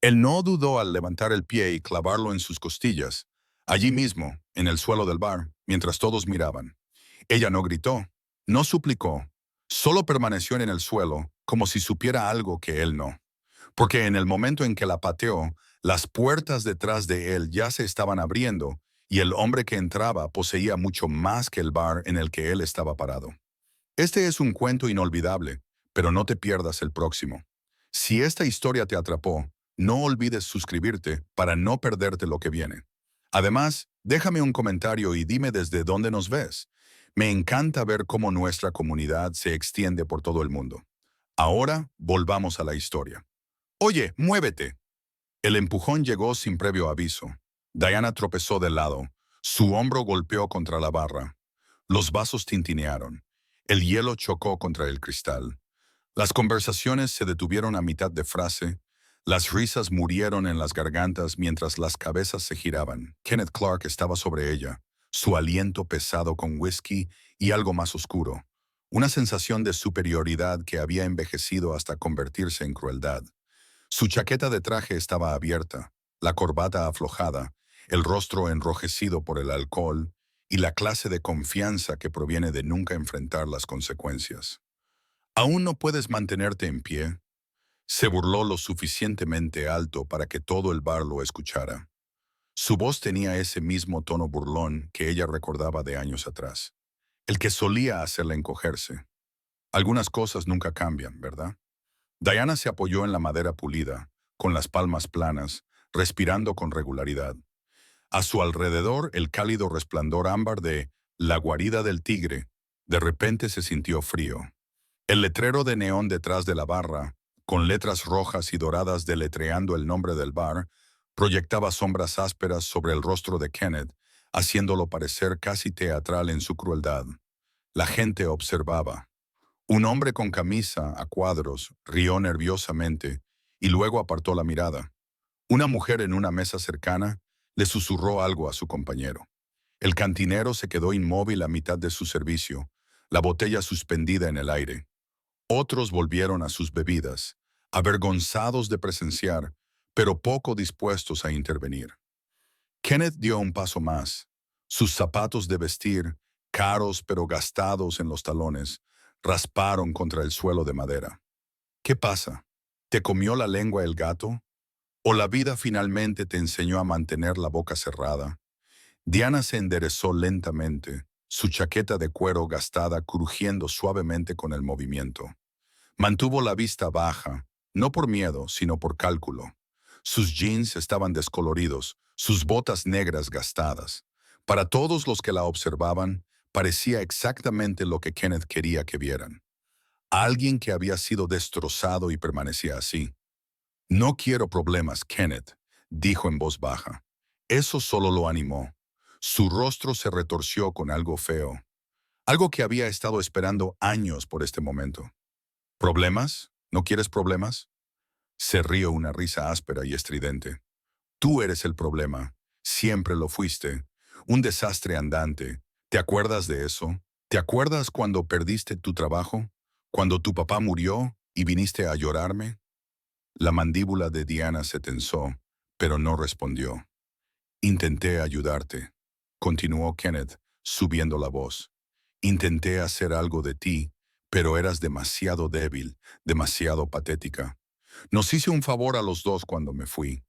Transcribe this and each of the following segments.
Él no dudó al levantar el pie y clavarlo en sus costillas, allí mismo, en el suelo del bar, mientras todos miraban. Ella no gritó, no suplicó, solo permaneció en el suelo como si supiera algo que él no. Porque en el momento en que la pateó, las puertas detrás de él ya se estaban abriendo y el hombre que entraba poseía mucho más que el bar en el que él estaba parado. Este es un cuento inolvidable, pero no te pierdas el próximo. Si esta historia te atrapó, no olvides suscribirte para no perderte lo que viene. Además, déjame un comentario y dime desde dónde nos ves. Me encanta ver cómo nuestra comunidad se extiende por todo el mundo. Ahora, volvamos a la historia. Oye, muévete. El empujón llegó sin previo aviso. Diana tropezó de lado. Su hombro golpeó contra la barra. Los vasos tintinearon. El hielo chocó contra el cristal. Las conversaciones se detuvieron a mitad de frase. Las risas murieron en las gargantas mientras las cabezas se giraban. Kenneth Clark estaba sobre ella, su aliento pesado con whisky y algo más oscuro. Una sensación de superioridad que había envejecido hasta convertirse en crueldad. Su chaqueta de traje estaba abierta, la corbata aflojada, el rostro enrojecido por el alcohol y la clase de confianza que proviene de nunca enfrentar las consecuencias. ¿Aún no puedes mantenerte en pie? Se burló lo suficientemente alto para que todo el bar lo escuchara. Su voz tenía ese mismo tono burlón que ella recordaba de años atrás, el que solía hacerla encogerse. Algunas cosas nunca cambian, ¿verdad? Diana se apoyó en la madera pulida, con las palmas planas, respirando con regularidad. A su alrededor, el cálido resplandor ámbar de La guarida del tigre, de repente se sintió frío. El letrero de neón detrás de la barra, con letras rojas y doradas deletreando el nombre del bar, proyectaba sombras ásperas sobre el rostro de Kenneth, haciéndolo parecer casi teatral en su crueldad. La gente observaba. Un hombre con camisa a cuadros rió nerviosamente y luego apartó la mirada. Una mujer en una mesa cercana le susurró algo a su compañero. El cantinero se quedó inmóvil a mitad de su servicio, la botella suspendida en el aire. Otros volvieron a sus bebidas, avergonzados de presenciar, pero poco dispuestos a intervenir. Kenneth dio un paso más. Sus zapatos de vestir, caros pero gastados en los talones, rasparon contra el suelo de madera. ¿Qué pasa? ¿Te comió la lengua el gato? ¿O la vida finalmente te enseñó a mantener la boca cerrada? Diana se enderezó lentamente, su chaqueta de cuero gastada crujiendo suavemente con el movimiento. Mantuvo la vista baja, no por miedo, sino por cálculo. Sus jeans estaban descoloridos, sus botas negras gastadas. Para todos los que la observaban, parecía exactamente lo que Kenneth quería que vieran. Alguien que había sido destrozado y permanecía así. No quiero problemas, Kenneth, dijo en voz baja. Eso solo lo animó. Su rostro se retorció con algo feo, algo que había estado esperando años por este momento. ¿Problemas? ¿No quieres problemas? Se rió una risa áspera y estridente. Tú eres el problema. Siempre lo fuiste. Un desastre andante. ¿Te acuerdas de eso? ¿Te acuerdas cuando perdiste tu trabajo? ¿Cuando tu papá murió y viniste a llorarme? La mandíbula de Diana se tensó, pero no respondió. Intenté ayudarte, continuó Kenneth, subiendo la voz. Intenté hacer algo de ti, pero eras demasiado débil, demasiado patética. Nos hice un favor a los dos cuando me fui.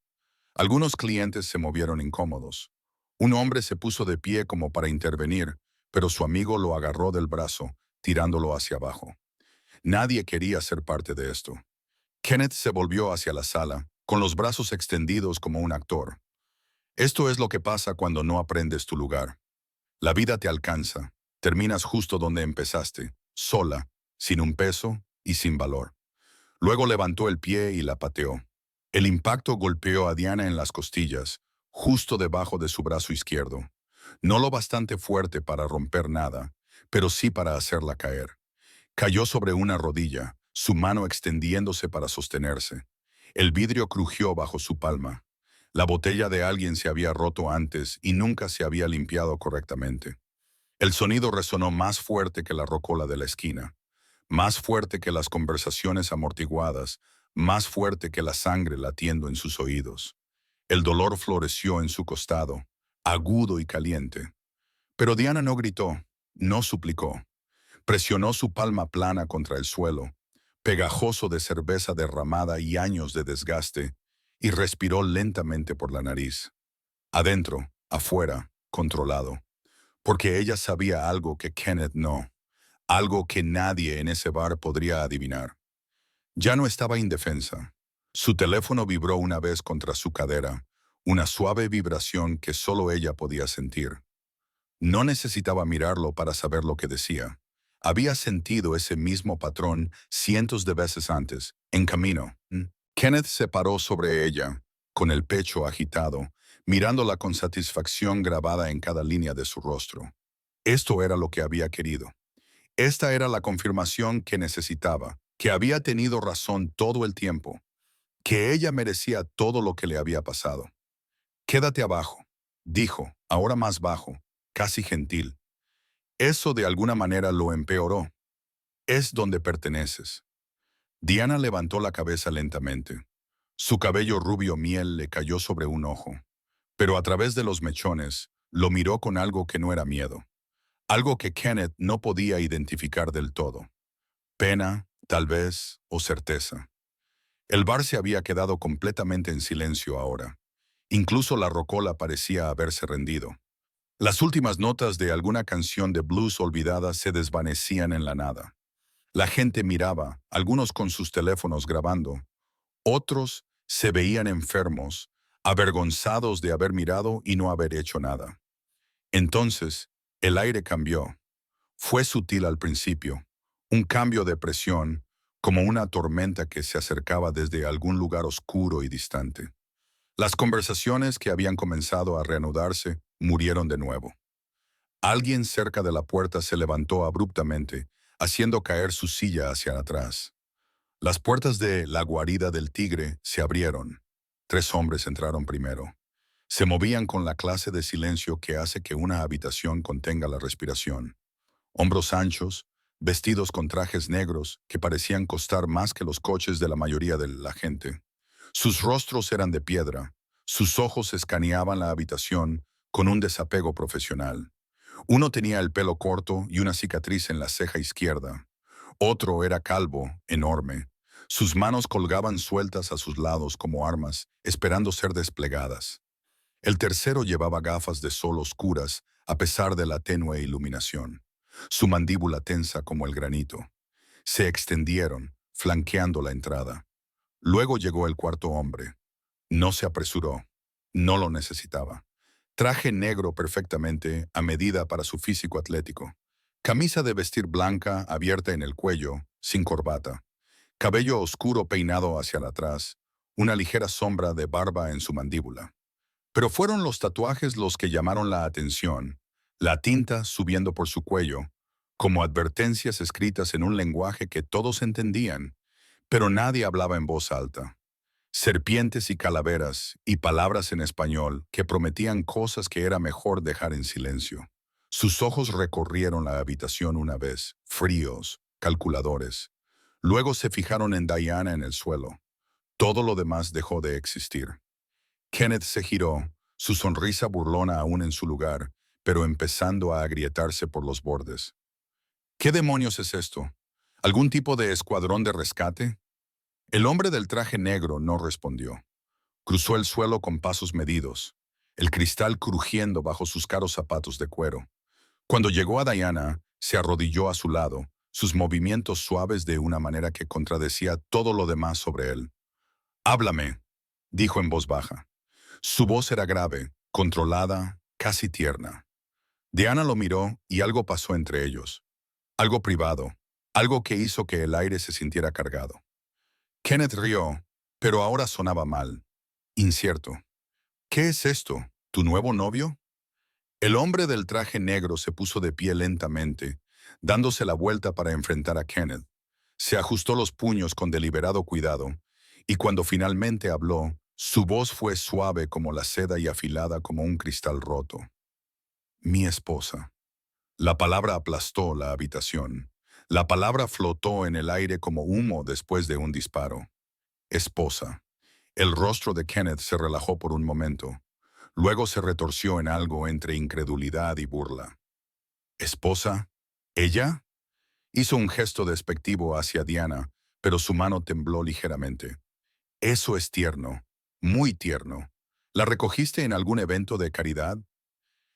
Algunos clientes se movieron incómodos. Un hombre se puso de pie como para intervenir, pero su amigo lo agarró del brazo, tirándolo hacia abajo. Nadie quería ser parte de esto. Kenneth se volvió hacia la sala, con los brazos extendidos como un actor. Esto es lo que pasa cuando no aprendes tu lugar. La vida te alcanza. Terminas justo donde empezaste, sola, sin un peso y sin valor. Luego levantó el pie y la pateó. El impacto golpeó a Diana en las costillas, justo debajo de su brazo izquierdo. No lo bastante fuerte para romper nada, pero sí para hacerla caer. Cayó sobre una rodilla, su mano extendiéndose para sostenerse. El vidrio crujió bajo su palma. La botella de alguien se había roto antes y nunca se había limpiado correctamente. El sonido resonó más fuerte que la rocola de la esquina, más fuerte que las conversaciones amortiguadas, más fuerte que la sangre latiendo en sus oídos. El dolor floreció en su costado, agudo y caliente. Pero Diana no gritó, no suplicó. Presionó su palma plana contra el suelo, pegajoso de cerveza derramada y años de desgaste, y respiró lentamente por la nariz. Adentro, afuera, controlado. Porque ella sabía algo que Kenneth no, algo que nadie en ese bar podría adivinar. Ya no estaba indefensa. Su teléfono vibró una vez contra su cadera, una suave vibración que solo ella podía sentir. No necesitaba mirarlo para saber lo que decía. Había sentido ese mismo patrón cientos de veces antes, en camino. Kenneth se paró sobre ella, con el pecho agitado, mirándola con satisfacción grabada en cada línea de su rostro. Esto era lo que había querido. Esta era la confirmación que necesitaba, que había tenido razón todo el tiempo, que ella merecía todo lo que le había pasado. Quédate abajo, dijo, ahora más bajo, casi gentil. Eso de alguna manera lo empeoró. Es donde perteneces. Diana levantó la cabeza lentamente. Su cabello rubio miel le cayó sobre un ojo, pero a través de los mechones lo miró con algo que no era miedo, algo que Kenneth no podía identificar del todo. Pena, tal vez, o certeza. El bar se había quedado completamente en silencio ahora. Incluso la rocola parecía haberse rendido. Las últimas notas de alguna canción de blues olvidada se desvanecían en la nada. La gente miraba, algunos con sus teléfonos grabando. Otros se veían enfermos, avergonzados de haber mirado y no haber hecho nada. Entonces, el aire cambió. Fue sutil al principio, un cambio de presión, como una tormenta que se acercaba desde algún lugar oscuro y distante. Las conversaciones que habían comenzado a reanudarse murieron de nuevo. Alguien cerca de la puerta se levantó abruptamente, haciendo caer su silla hacia atrás. Las puertas de la guarida del tigre se abrieron. 3 hombres entraron primero. Se movían con la clase de silencio que hace que una habitación contenga la respiración. Hombros anchos, vestidos con trajes negros que parecían costar más que los coches de la mayoría de la gente. Sus rostros eran de piedra. Sus ojos escaneaban la habitación con un desapego profesional. Uno tenía el pelo corto y una cicatriz en la ceja izquierda. Otro era calvo, enorme. Sus manos colgaban sueltas a sus lados como armas, esperando ser desplegadas. El tercero llevaba gafas de sol oscuras, a pesar de la tenue iluminación. Su mandíbula tensa como el granito. Se extendieron, flanqueando la entrada. Luego llegó el cuarto hombre. No se apresuró. No lo necesitaba. Traje negro perfectamente a medida para su físico atlético. Camisa de vestir blanca abierta en el cuello, sin corbata. Cabello oscuro peinado hacia atrás. Una ligera sombra de barba en su mandíbula. Pero fueron los tatuajes los que llamaron la atención. La tinta subiendo por su cuello, como advertencias escritas en un lenguaje que todos entendían, pero nadie hablaba en voz alta. Serpientes y calaveras, y palabras en español que prometían cosas que era mejor dejar en silencio. Sus ojos recorrieron la habitación una vez, fríos, calculadores. Luego se fijaron en Diana en el suelo. Todo lo demás dejó de existir. Kenneth se giró, su sonrisa burlona aún en su lugar, pero empezando a agrietarse por los bordes. ¿Qué demonios es esto? ¿Algún tipo de escuadrón de rescate? El hombre del traje negro no respondió. Cruzó el suelo con pasos medidos, el cristal crujiendo bajo sus caros zapatos de cuero. Cuando llegó a Diana, se arrodilló a su lado, sus movimientos suaves de una manera que contradecía todo lo demás sobre él. «Háblame», dijo en voz baja. Su voz era grave, controlada, casi tierna. Diana lo miró y algo pasó entre ellos. Algo privado, algo que hizo que el aire se sintiera cargado. Kenneth rió, pero ahora sonaba mal, incierto. «¿Qué es esto? ¿Tu nuevo novio?» El hombre del traje negro se puso de pie lentamente, dándose la vuelta para enfrentar a Kenneth. Se ajustó los puños con deliberado cuidado, y cuando finalmente habló, su voz fue suave como la seda y afilada como un cristal roto. «Mi esposa». La palabra aplastó la habitación. La palabra flotó en el aire como humo después de un disparo. esposa. El rostro de Kenneth se relajó por un momento. Luego se retorció en algo entre incredulidad y burla. ¿Esposa? ¿Ella? Hizo un gesto despectivo hacia Diana, pero su mano tembló ligeramente. Eso es tierno, muy tierno. ¿La recogiste en algún evento de caridad?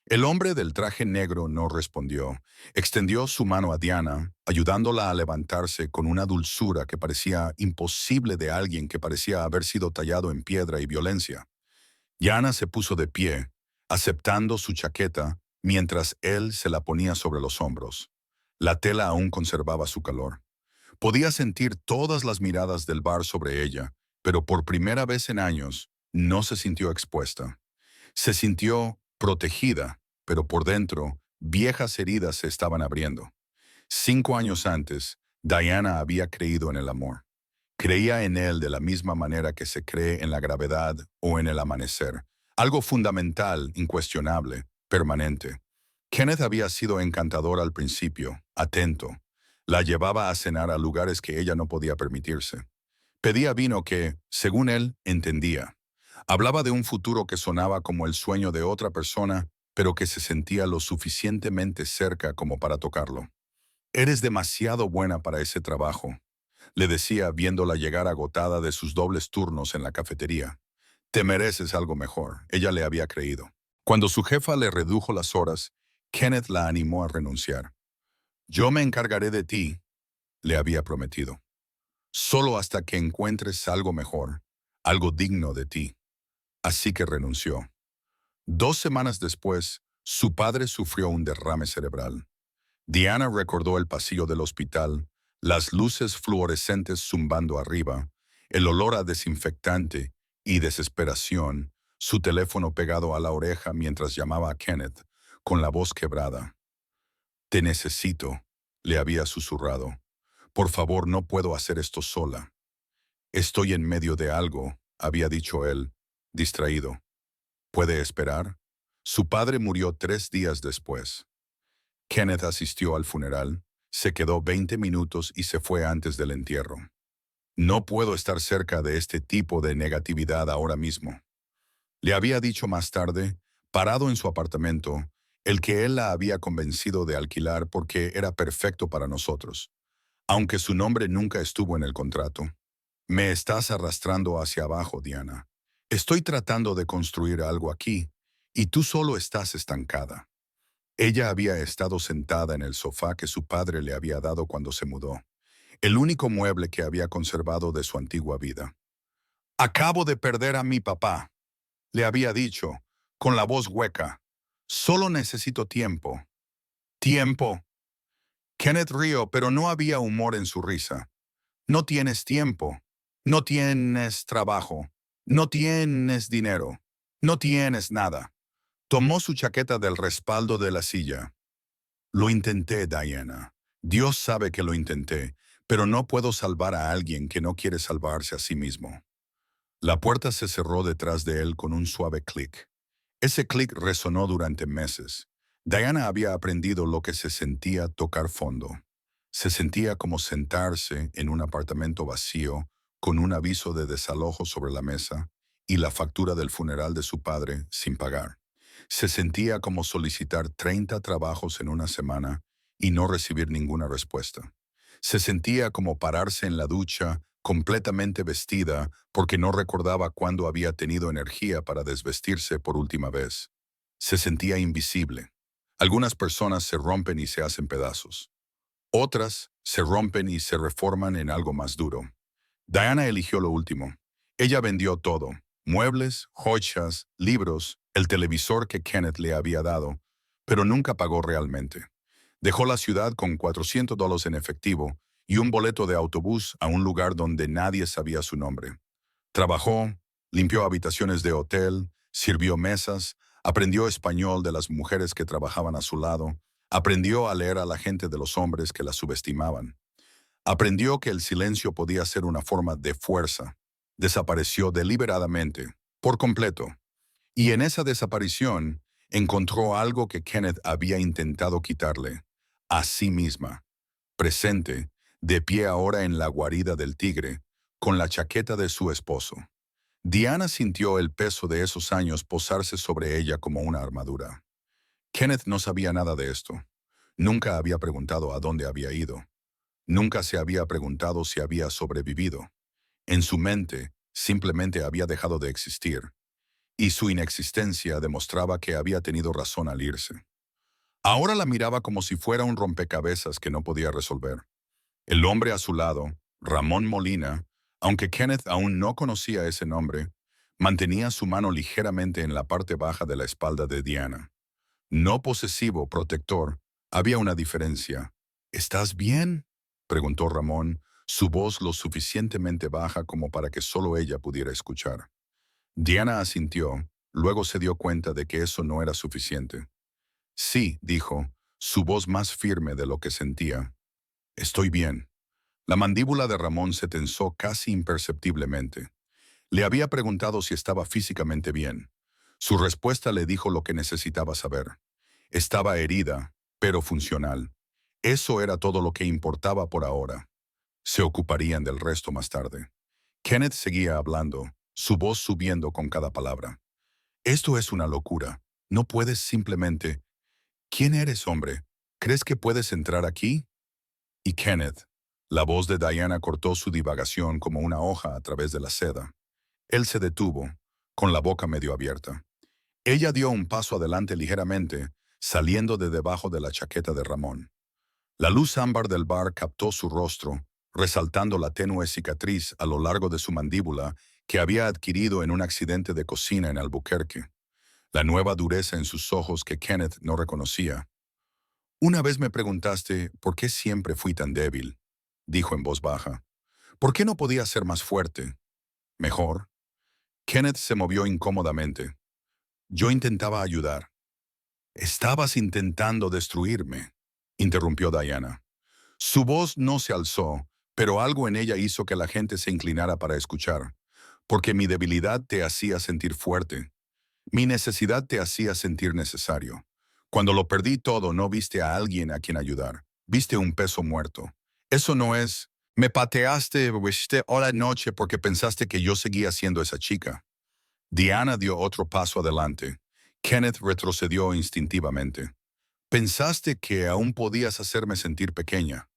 El hombre del traje negro no respondió. Extendió su mano a Diana, ayudándola a levantarse con una dulzura que parecía imposible de alguien que parecía haber sido tallado en piedra y violencia. Diana se puso de pie, aceptando su chaqueta, mientras él se la ponía sobre los hombros. La tela aún conservaba su calor. Podía sentir todas las miradas del bar sobre ella, pero por primera vez en años no se sintió expuesta. Se sintió protegida, pero por dentro, viejas heridas se estaban abriendo. 5 años antes, Diana había creído en el amor. Creía en él de la misma manera que se cree en la gravedad o en el amanecer. Algo fundamental, incuestionable, permanente. Kenneth había sido encantador al principio, atento. La llevaba a cenar a lugares que ella no podía permitirse. Pedía vino que, según él, entendía. Hablaba de un futuro que sonaba como el sueño de otra persona, pero que se sentía lo suficientemente cerca como para tocarlo. «Eres demasiado buena para ese trabajo», le decía viéndola llegar agotada de sus dobles turnos en la cafetería. «Te mereces algo mejor», ella le había creído. Cuando su jefa le redujo las horas, Kenneth la animó a renunciar. «Yo me encargaré de ti», le había prometido. «Solo hasta que encuentres algo mejor, algo digno de ti». Así que renunció. 2 semanas después, su padre sufrió un derrame cerebral. Diana recordó el pasillo del hospital, las luces fluorescentes zumbando arriba, el olor a desinfectante y desesperación, su teléfono pegado a la oreja mientras llamaba a Kenneth, con la voz quebrada. «Te necesito», le había susurrado. «Por favor, no puedo hacer esto sola». «Estoy en medio de algo», había dicho él, distraído. ¿Puede esperar? Su padre murió 3 días después. Kenneth asistió al funeral, se quedó 20 minutos y se fue antes del entierro. «No puedo estar cerca de este tipo de negatividad ahora mismo», le había dicho más tarde, parado en su apartamento, el que él la había convencido de alquilar porque era perfecto para nosotros, aunque su nombre nunca estuvo en el contrato. «Me estás arrastrando hacia abajo, Diana. Estoy tratando de construir algo aquí, y tú solo estás estancada». Ella había estado sentada en el sofá que su padre le había dado cuando se mudó, el único mueble que había conservado de su antigua vida. «Acabo de perder a mi papá», le había dicho, con la voz hueca. «Solo necesito tiempo». «¿Tiempo?». Kenneth rió, pero no había humor en su risa. «No tienes tiempo. No tienes trabajo. No tienes dinero. No tienes nada». Tomó su chaqueta del respaldo de la silla. «Lo intenté, Diana. Dios sabe que lo intenté, pero no puedo salvar a alguien que no quiere salvarse a sí mismo». La puerta se cerró detrás de él con un suave clic. Ese clic resonó durante meses. Diana había aprendido lo que se sentía tocar fondo. Se sentía como sentarse en un apartamento vacío, con un aviso de desalojo sobre la mesa y la factura del funeral de su padre sin pagar. Se sentía como solicitar 30 trabajos en una semana y no recibir ninguna respuesta. Se sentía como pararse en la ducha, completamente vestida, porque no recordaba cuándo había tenido energía para desvestirse por última vez. Se sentía invisible. Algunas personas se rompen y se hacen pedazos. Otras se rompen y se reforman en algo más duro. Diana eligió lo último. Ella vendió todo: muebles, joyas, libros, el televisor que Kenneth le había dado, pero nunca pagó realmente. Dejó la ciudad con $400 en efectivo y un boleto de autobús a un lugar donde nadie sabía su nombre. Trabajó, limpió habitaciones de hotel, sirvió mesas, aprendió español de las mujeres que trabajaban a su lado, aprendió a leer a la gente de los hombres que la subestimaban. Aprendió que el silencio podía ser una forma de fuerza. Desapareció deliberadamente, por completo. Y en esa desaparición encontró algo que Kenneth había intentado quitarle: a sí misma. Presente, de pie ahora en la guarida del tigre, con la chaqueta de su esposo. Diana sintió el peso de esos años posarse sobre ella como una armadura. Kenneth no sabía nada de esto. Nunca había preguntado a dónde había ido. Nunca se había preguntado si había sobrevivido. En su mente, simplemente había dejado de existir, y su inexistencia demostraba que había tenido razón al irse. Ahora la miraba como si fuera un rompecabezas que no podía resolver. El hombre a su lado, Ramón Molina, aunque Kenneth aún no conocía ese nombre, mantenía su mano ligeramente en la parte baja de la espalda de Diana. No posesivo, protector, había una diferencia. ¿Estás bien?, preguntó Ramón, su voz lo suficientemente baja como para que solo ella pudiera escuchar. Diana asintió, luego se dio cuenta de que eso no era suficiente. Sí, dijo, su voz más firme de lo que sentía. Estoy bien. La mandíbula de Ramón se tensó casi imperceptiblemente. Le había preguntado si estaba físicamente bien. Su respuesta le dijo lo que necesitaba saber. Estaba herida, pero funcional. Eso era todo lo que importaba por ahora. Se ocuparían del resto más tarde. Kenneth seguía hablando, su voz subiendo con cada palabra. Esto es una locura. No puedes simplemente... ¿Quién eres, hombre? ¿Crees que puedes entrar aquí? Y Kenneth, la voz de Diana cortó su divagación como una hoja a través de la seda. Él se detuvo, con la boca medio abierta. Ella dio un paso adelante ligeramente, saliendo de debajo de la chaqueta de Ramón. La luz ámbar del bar captó su rostro, resaltando la tenue cicatriz a lo largo de su mandíbula que había adquirido en un accidente de cocina en Albuquerque. La nueva dureza en sus ojos que Kenneth no reconocía. Una vez me preguntaste por qué siempre fui tan débil, dijo en voz baja. ¿Por qué no podía ser más fuerte? Mejor. Kenneth se movió incómodamente. Yo intentaba ayudar. Estabas intentando destruirme, interrumpió Diana. Su voz no se alzó, pero algo en ella hizo que la gente se inclinara para escuchar, porque mi debilidad te hacía sentir fuerte. Mi necesidad te hacía sentir necesario. Cuando lo perdí todo, no viste a alguien a quien ayudar. Viste un peso muerto. Eso no es... Me pateaste, viste toda la noche porque pensaste que yo seguía siendo esa chica. Diana dio otro paso adelante. Kenneth retrocedió instintivamente. Pensaste que aún podías hacerme sentir pequeña.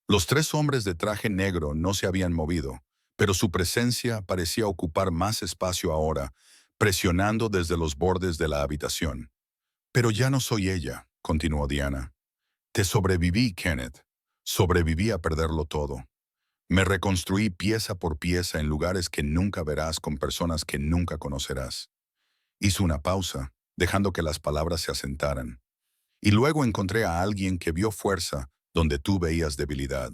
Los tres hombres de traje negro no se habían movido, pero su presencia parecía ocupar más espacio ahora, presionando desde los bordes de la habitación. Pero ya no soy ella, continuó Diana. Te sobreviví, Kenneth. Sobreviví a perderlo todo. Me reconstruí pieza por pieza en lugares que nunca verás con personas que nunca conocerás. Hizo una pausa, dejando que las palabras se asentaran. Y luego encontré a alguien que vio fuerza donde tú veías debilidad.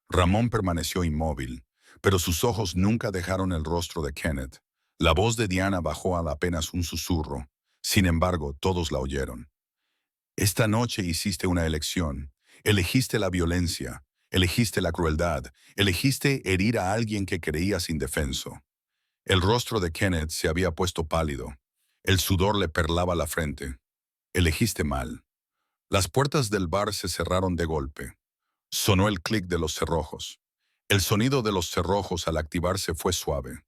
Ramón permaneció inmóvil, pero sus ojos nunca dejaron el rostro de Kenneth. La voz de Diana bajó a apenas un susurro. Sin embargo, todos la oyeron. Esta noche hiciste una elección. Elegiste la violencia, elegiste la crueldad, elegiste herir a alguien que creías indefenso. El rostro de Kenneth se había puesto pálido. El sudor le perlaba la frente. Elegiste mal. Las puertas del bar se cerraron de golpe. Sonó el clic de los cerrojos. El sonido de los cerrojos al activarse fue suave.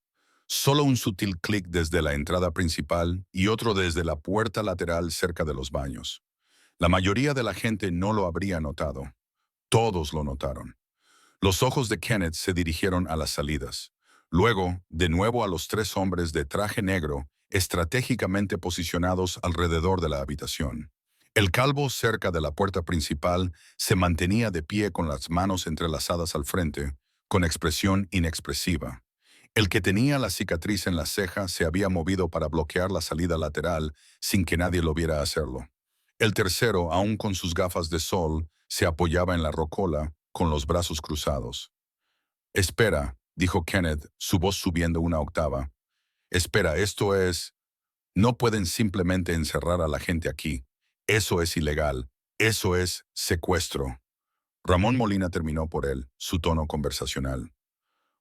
Solo un sutil clic desde la entrada principal y otro desde la puerta lateral cerca de los baños. La mayoría de la gente no lo habría notado. Todos lo notaron. Los ojos de Kenneth se dirigieron a las salidas. Luego, de nuevo a los tres hombres de traje negro, estratégicamente posicionados alrededor de la habitación. El calvo cerca de la puerta principal se mantenía de pie con las manos entrelazadas al frente, con expresión inexpresiva. El que tenía la cicatriz en la ceja se había movido para bloquear la salida lateral sin que nadie lo viera hacerlo. El tercero, aún con sus gafas de sol, se apoyaba en la rocola, con los brazos cruzados. Espera, dijo Kenneth, su voz subiendo una octava. Espera, esto es... No pueden simplemente encerrar a la gente aquí. Eso es ilegal. Eso es secuestro. Ramón Molina terminó por él, su tono conversacional.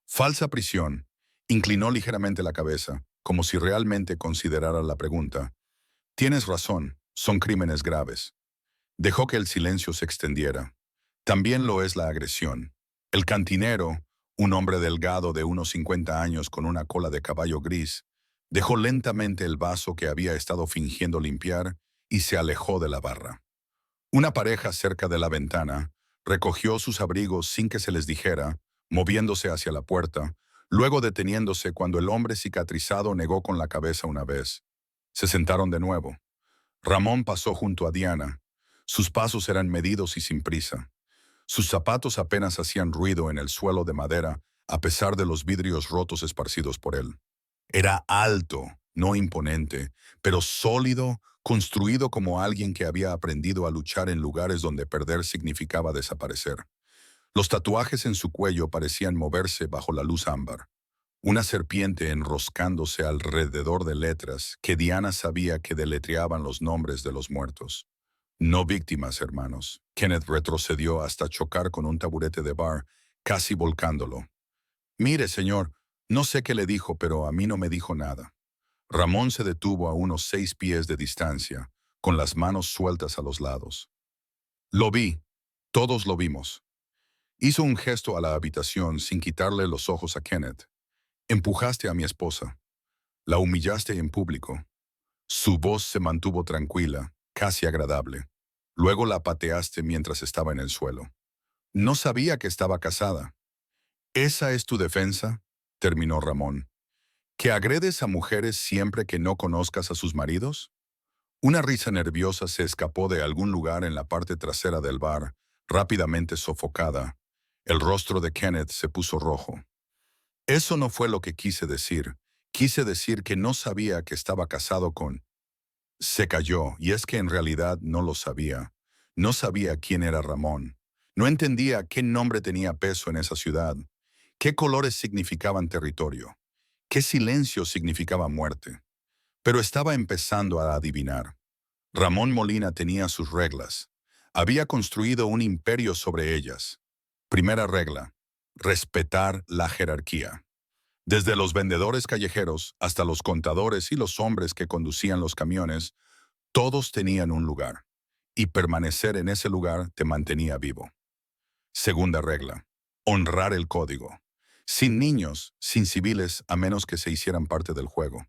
Falsa prisión. Inclinó ligeramente la cabeza, como si realmente considerara la pregunta. Tienes razón, son crímenes graves. Dejó que el silencio se extendiera. También lo es la agresión. El cantinero, Un hombre delgado de unos 50 años con una cola de caballo gris dejó lentamente el vaso que había estado fingiendo limpiar y se alejó de la barra. Una pareja cerca de la ventana recogió sus abrigos sin que se les dijera, moviéndose hacia la puerta, luego deteniéndose cuando el hombre cicatrizado negó con la cabeza una vez. Se sentaron de nuevo. Ramón pasó junto a Diana. Sus pasos eran medidos y sin prisa. Sus zapatos apenas hacían ruido en el suelo de madera, a pesar de los vidrios rotos esparcidos por él. Era alto, no imponente, pero sólido, construido como alguien que había aprendido a luchar en lugares donde perder significaba desaparecer. Los tatuajes en su cuello parecían moverse bajo la luz ámbar. Una serpiente enroscándose alrededor de letras que Diana sabía que deletreaban los nombres de los muertos. No víctimas, hermanos. Kenneth retrocedió hasta chocar con un taburete de bar, casi volcándolo. Mire, señor, no sé qué le dijo, pero a mí no me dijo nada. Ramón se detuvo a unos 6 pies de distancia, con las manos sueltas a los lados. Lo vi. Todos lo vimos. Hizo un gesto a la habitación sin quitarle los ojos a Kenneth. Empujaste a mi esposa. La humillaste en público. Su voz se mantuvo tranquila, casi agradable. Luego la pateaste mientras estaba en el suelo. No sabía que estaba casada. ¿Esa es tu defensa?, terminó Ramón. ¿Que agredes a mujeres siempre que no conozcas a sus maridos? Una risa nerviosa se escapó de algún lugar en la parte trasera del bar, rápidamente sofocada. El rostro de Kenneth se puso rojo. Eso no fue lo que quise decir. Quise decir que no sabía que estaba casado con... Se calló, y es que en realidad no lo sabía. No sabía quién era Ramón. No entendía qué nombre tenía peso en esa ciudad, qué colores significaban territorio, qué silencio significaba muerte. Pero estaba empezando a adivinar. Ramón Molina tenía sus reglas. Había construido un imperio sobre ellas. Primera regla: respetar la jerarquía. Desde los vendedores callejeros hasta los contadores y los hombres que conducían los camiones, todos tenían un lugar, y permanecer en ese lugar te mantenía vivo. Segunda regla: honrar el código. Sin niños, sin civiles, a menos que se hicieran parte del juego.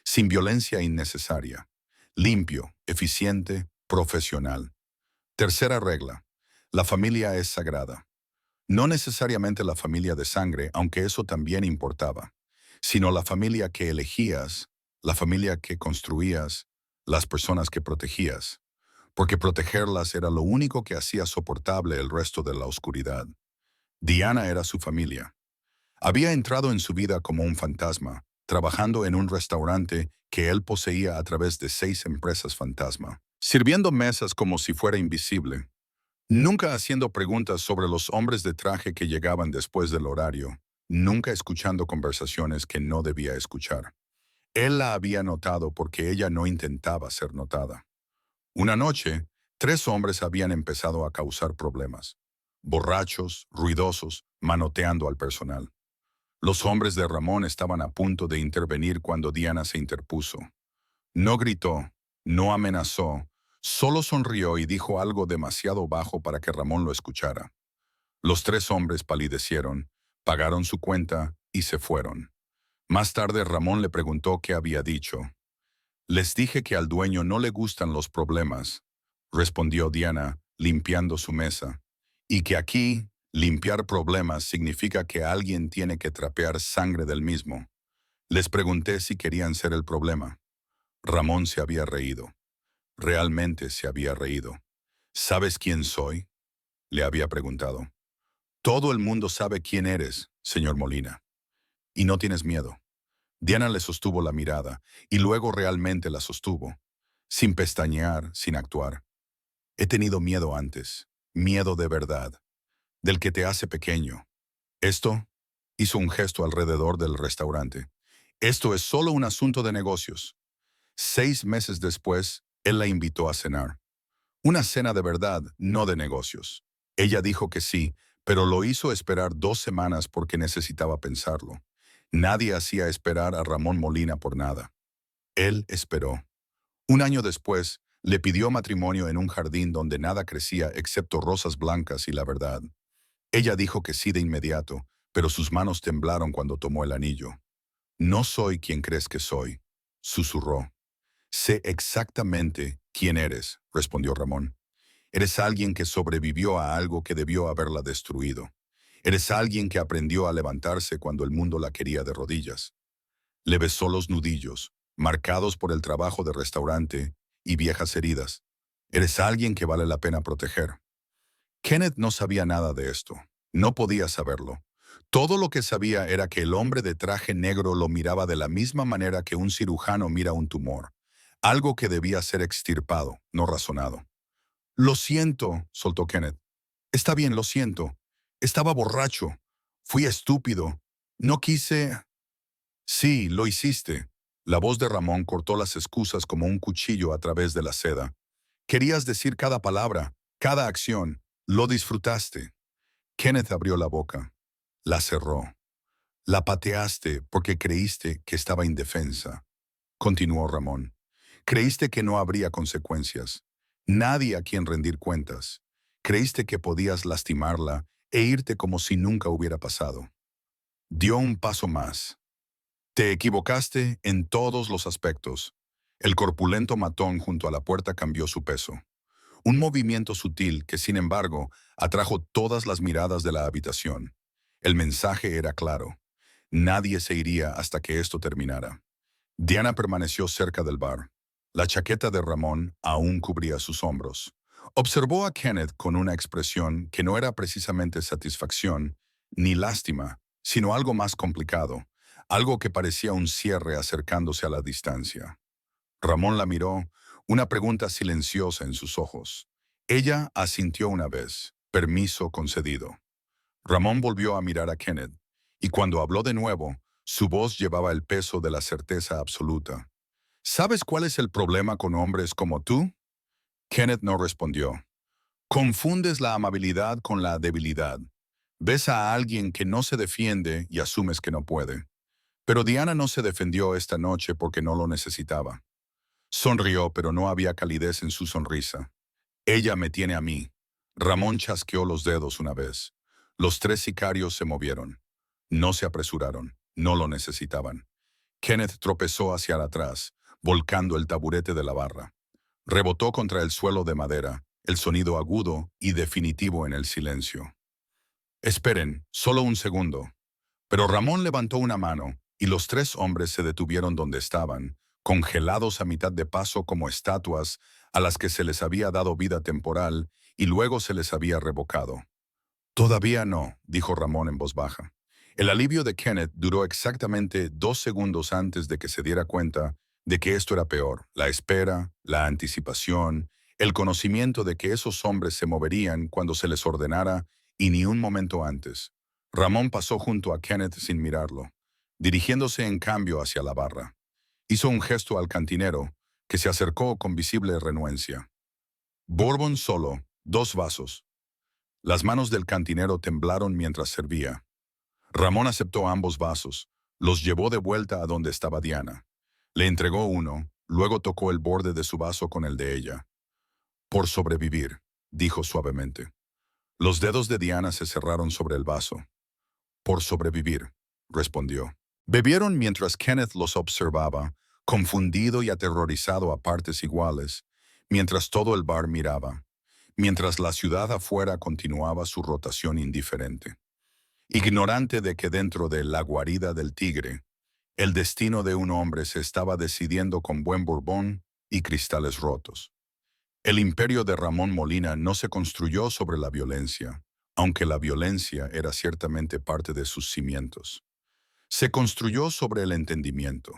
Sin violencia innecesaria. Limpio, eficiente, profesional. Tercera regla: la familia es sagrada. No necesariamente la familia de sangre, aunque eso también importaba, sino la familia que elegías, la familia que construías, las personas que protegías, porque protegerlas era lo único que hacía soportable el resto de la oscuridad. Diana era su familia. Había entrado en su vida como un fantasma, trabajando en un restaurante que él poseía a través de 6 empresas fantasma, sirviendo mesas como si fuera invisible, nunca haciendo preguntas sobre los hombres de traje que llegaban después del horario, nunca escuchando conversaciones que no debía escuchar. Él la había notado porque ella no intentaba ser notada. Una noche, 3 hombres habían empezado a causar problemas. Borrachos, ruidosos, manoteando al personal. Los hombres de Ramón estaban a punto de intervenir cuando Diana se interpuso. No gritó, no amenazó, solo sonrió y dijo algo demasiado bajo para que Ramón lo escuchara. Los 3 hombres palidecieron, pagaron su cuenta y se fueron. Más tarde Ramón le preguntó qué había dicho. Les dije que al dueño no le gustan los problemas, respondió Diana, limpiando su mesa, y que aquí, limpiar problemas significa que alguien tiene que trapear sangre del mismo. Les pregunté si querían ser el problema. Ramón se había reído. Realmente se había reído. ¿Sabes quién soy?, le había preguntado. Todo el mundo sabe quién eres, señor Molina. Y no tienes miedo. Diana le sostuvo la mirada, y luego realmente la sostuvo, sin pestañear, sin actuar. He tenido miedo antes, miedo de verdad, del que te hace pequeño. Esto, hizo un gesto alrededor del restaurante. Esto es solo un asunto de negocios. 6 meses después, él la invitó a cenar. Una cena de verdad, no de negocios. Ella dijo que sí, pero lo hizo esperar 2 semanas porque necesitaba pensarlo. Nadie hacía esperar a Ramón Molina por nada. Él esperó. Un año después, le pidió matrimonio en un jardín donde nada crecía excepto rosas blancas y la verdad. Ella dijo que sí de inmediato, pero sus manos temblaron cuando tomó el anillo. No soy quien crees que soy, susurró. Sé exactamente quién eres, respondió Ramón. Eres alguien que sobrevivió a algo que debió haberla destruido. Eres alguien que aprendió a levantarse cuando el mundo la quería de rodillas. Le besó los nudillos, marcados por el trabajo de restaurante y viejas heridas. Eres alguien que vale la pena proteger. Kenneth no sabía nada de esto. No podía saberlo. Todo lo que sabía era que el hombre de traje negro lo miraba de la misma manera que un cirujano mira un tumor. Algo que debía ser extirpado, no razonado. Lo siento, soltó Kenneth. Está bien, lo siento. Estaba borracho. Fui estúpido. No quise... Sí, lo hiciste. La voz de Ramón cortó las excusas como un cuchillo a través de la seda. Querías decir cada palabra, cada acción. Lo disfrutaste. Kenneth abrió la boca. La cerró. La pateaste porque creíste que estaba indefensa. Continuó Ramón. Creíste que no habría consecuencias. Nadie a quien rendir cuentas. Creíste que podías lastimarla e irte como si nunca hubiera pasado. Dio un paso más. Te equivocaste en todos los aspectos. El corpulento matón junto a la puerta cambió su peso. Un movimiento sutil que, sin embargo, atrajo todas las miradas de la habitación. El mensaje era claro. Nadie se iría hasta que esto terminara. Diana permaneció cerca del bar. La chaqueta de Ramón aún cubría sus hombros. Observó a Kenneth con una expresión que no era precisamente satisfacción ni lástima, sino algo más complicado, algo que parecía un cierre acercándose a la distancia. Ramón la miró, una pregunta silenciosa en sus ojos. Ella asintió una vez, permiso concedido. Ramón volvió a mirar a Kenneth, y cuando habló de nuevo, su voz llevaba el peso de la certeza absoluta. ¿Sabes cuál es el problema con hombres como tú? Kenneth no respondió. Confundes la amabilidad con la debilidad. Ves a alguien que no se defiende y asumes que no puede. Pero Diana no se defendió esta noche porque no lo necesitaba. Sonrió, pero no había calidez en su sonrisa. Ella me tiene a mí. Ramón chasqueó los dedos una vez. Los tres sicarios se movieron. No se apresuraron. No lo necesitaban. Kenneth tropezó hacia atrás, volcando el taburete de la barra. Rebotó contra el suelo de madera, el sonido agudo y definitivo en el silencio. Esperen, solo un segundo. Pero Ramón levantó una mano, y los tres hombres se detuvieron donde estaban, congelados a mitad de paso como estatuas a las que se les había dado vida temporal y luego se les había revocado. Todavía no, dijo Ramón en voz baja. El alivio de Kenneth duró exactamente 2 segundos antes de que se diera cuenta de que esto era peor. La espera, la anticipación, el conocimiento de que esos hombres se moverían cuando se les ordenara y ni un momento antes. Ramón pasó junto a Kenneth sin mirarlo, dirigiéndose en cambio hacia la barra. Hizo un gesto al cantinero, que se acercó con visible renuencia. Bourbon solo, 2 vasos. Las manos del cantinero temblaron mientras servía. Ramón aceptó ambos vasos, los llevó de vuelta a donde estaba Diana. Le entregó uno, luego tocó el borde de su vaso con el de ella. Por sobrevivir, dijo suavemente. Los dedos de Diana se cerraron sobre el vaso. Por sobrevivir, respondió. Bebieron mientras Kenneth los observaba, confundido y aterrorizado a partes iguales, mientras todo el bar miraba, mientras la ciudad afuera continuaba su rotación indiferente. Ignorante de que dentro de la guarida del tigre, el destino de un hombre se estaba decidiendo con buen Bourbon y cristales rotos. El imperio de Ramón Molina no se construyó sobre la violencia, aunque la violencia era ciertamente parte de sus cimientos. Se construyó sobre el entendimiento,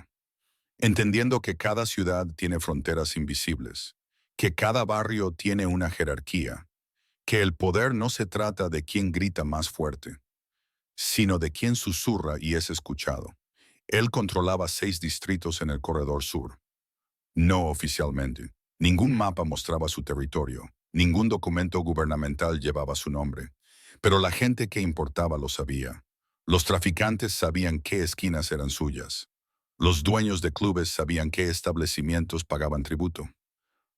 entendiendo que cada ciudad tiene fronteras invisibles, que cada barrio tiene una jerarquía, que el poder no se trata de quién grita más fuerte, sino de quién susurra y es escuchado. Él controlaba 6 distritos en el corredor sur. No oficialmente. Ningún mapa mostraba su territorio. Ningún documento gubernamental llevaba su nombre. Pero la gente que importaba lo sabía. Los traficantes sabían qué esquinas eran suyas. Los dueños de clubes sabían qué establecimientos pagaban tributo.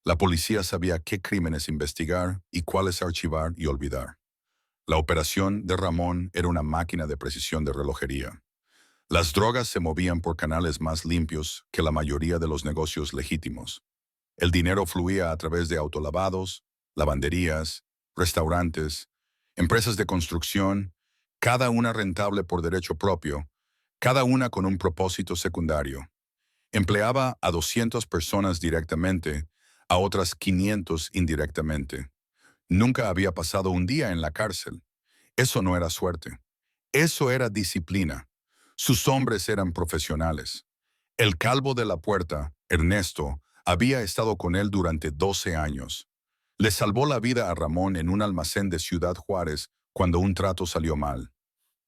La policía sabía qué crímenes investigar y cuáles archivar y olvidar. La operación de Ramón era una máquina de precisión de relojería. Las drogas se movían por canales más limpios que la mayoría de los negocios legítimos. El dinero fluía a través de autolavados, lavanderías, restaurantes, empresas de construcción, cada una rentable por derecho propio, cada una con un propósito secundario. Empleaba a 200 personas directamente, a otras 500 indirectamente. Nunca había pasado un día en la cárcel. Eso no era suerte. Eso era disciplina. Sus hombres eran profesionales. El calvo de la puerta, Ernesto, había estado con él durante 12 años. Le salvó la vida a Ramón en un almacén de Ciudad Juárez cuando un trato salió mal.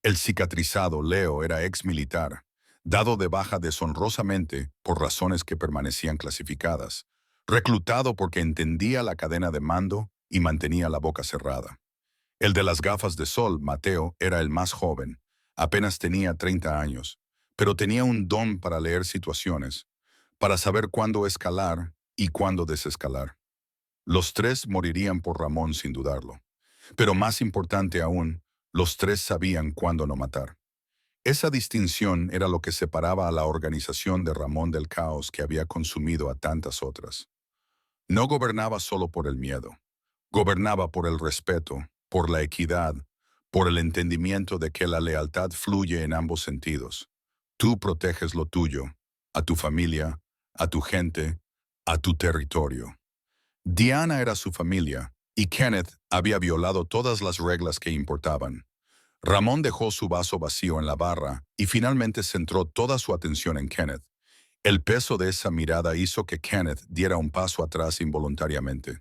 El cicatrizado Leo era ex militar, dado de baja deshonrosamente por razones que permanecían clasificadas, reclutado porque entendía la cadena de mando y mantenía la boca cerrada. El de las gafas de sol, Mateo, era el más joven, apenas tenía 30 años, pero tenía un don para leer situaciones, para saber cuándo escalar y cuándo desescalar. Los tres morirían por Ramón sin dudarlo. Pero más importante aún, los tres sabían cuándo no matar. Esa distinción era lo que separaba a la organización de Ramón del caos que había consumido a tantas otras. No gobernaba solo por el miedo. Gobernaba por el respeto, por la equidad, por el entendimiento de que la lealtad fluye en ambos sentidos. Tú proteges lo tuyo, a tu familia, a tu gente, a tu territorio. Diana era su familia, y Kenneth había violado todas las reglas que importaban. Ramón dejó su vaso vacío en la barra y finalmente centró toda su atención en Kenneth. El peso de esa mirada hizo que Kenneth diera un paso atrás involuntariamente.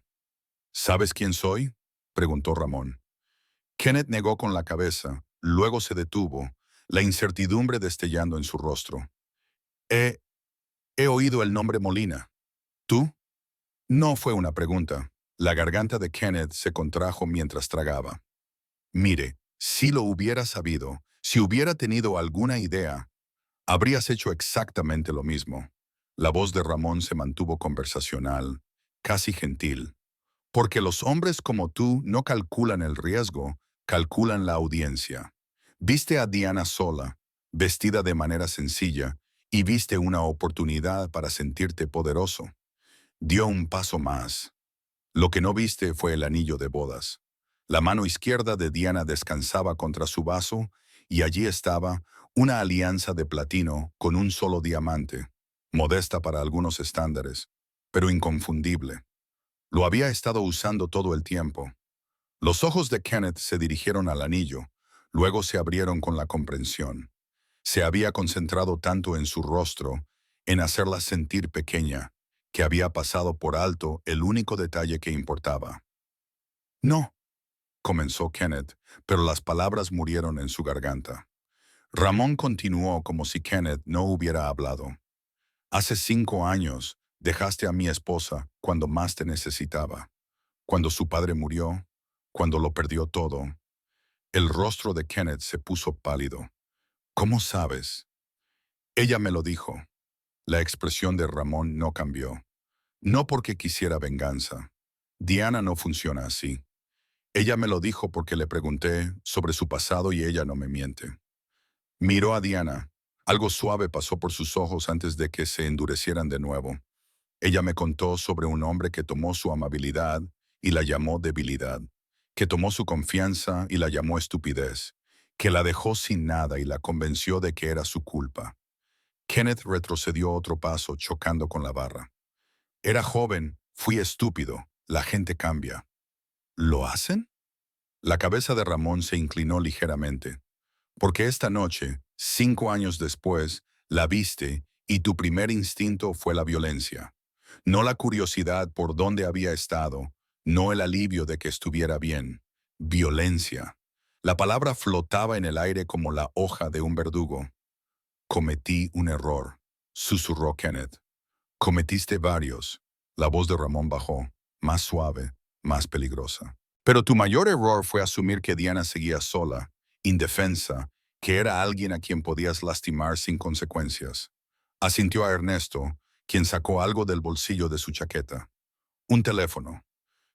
¿Sabes quién soy?, preguntó Ramón. Kenneth negó con la cabeza, luego se detuvo, la incertidumbre destellando en su rostro. He, he oído el nombre Molina. ¿Tú? No fue una pregunta. La garganta de Kenneth se contrajo mientras tragaba. Mire, si lo hubiera sabido, si hubiera tenido alguna idea, habrías hecho exactamente lo mismo. La voz de Ramón se mantuvo conversacional, casi gentil. Porque los hombres como tú no calculan el riesgo, calculan la audiencia. Viste a Diana sola, vestida de manera sencilla, y viste una oportunidad para sentirte poderoso. Dio un paso más. Lo que no viste fue el anillo de bodas. La mano izquierda de Diana descansaba contra su vaso, y allí estaba una alianza de platino con un solo diamante, modesta para algunos estándares, pero inconfundible. Lo había estado usando todo el tiempo. Los ojos de Kenneth se dirigieron al anillo, luego se abrieron con la comprensión. Se había concentrado tanto en su rostro, en hacerla sentir pequeña, que había pasado por alto el único detalle que importaba. No, comenzó Kenneth, pero las palabras murieron en su garganta. Ramón continuó como si Kenneth no hubiera hablado. Hace 5 años dejaste a mi esposa cuando más te necesitaba, cuando su padre murió, cuando lo perdió todo. El rostro de Kenneth se puso pálido. ¿Cómo sabes? Ella me lo dijo. La expresión de Ramón no cambió. No porque quisiera venganza. Diana no funciona así. Ella me lo dijo porque le pregunté sobre su pasado y ella no me miente. Miró a Diana. Algo suave pasó por sus ojos antes de que se endurecieran de nuevo. Ella me contó sobre un hombre que tomó su amabilidad y la llamó debilidad, que tomó su confianza y la llamó estupidez, que la dejó sin nada y la convenció de que era su culpa. Kenneth retrocedió otro paso, chocando con la barra. Era joven, fui estúpido, la gente cambia. ¿Lo hacen? La cabeza de Ramón se inclinó ligeramente. Porque esta noche, 5 años después, la viste y tu primer instinto fue la violencia. No la curiosidad por dónde había estado, no el alivio de que estuviera bien. Violencia. La palabra flotaba en el aire como la hoja de un verdugo. Cometí un error, susurró Kenneth. Cometiste varios. La voz de Ramón bajó, más suave, más peligrosa. Pero tu mayor error fue asumir que Diana seguía sola, indefensa, que era alguien a quien podías lastimar sin consecuencias. Asintió a Ernesto, quien sacó algo del bolsillo de su chaqueta. Un teléfono.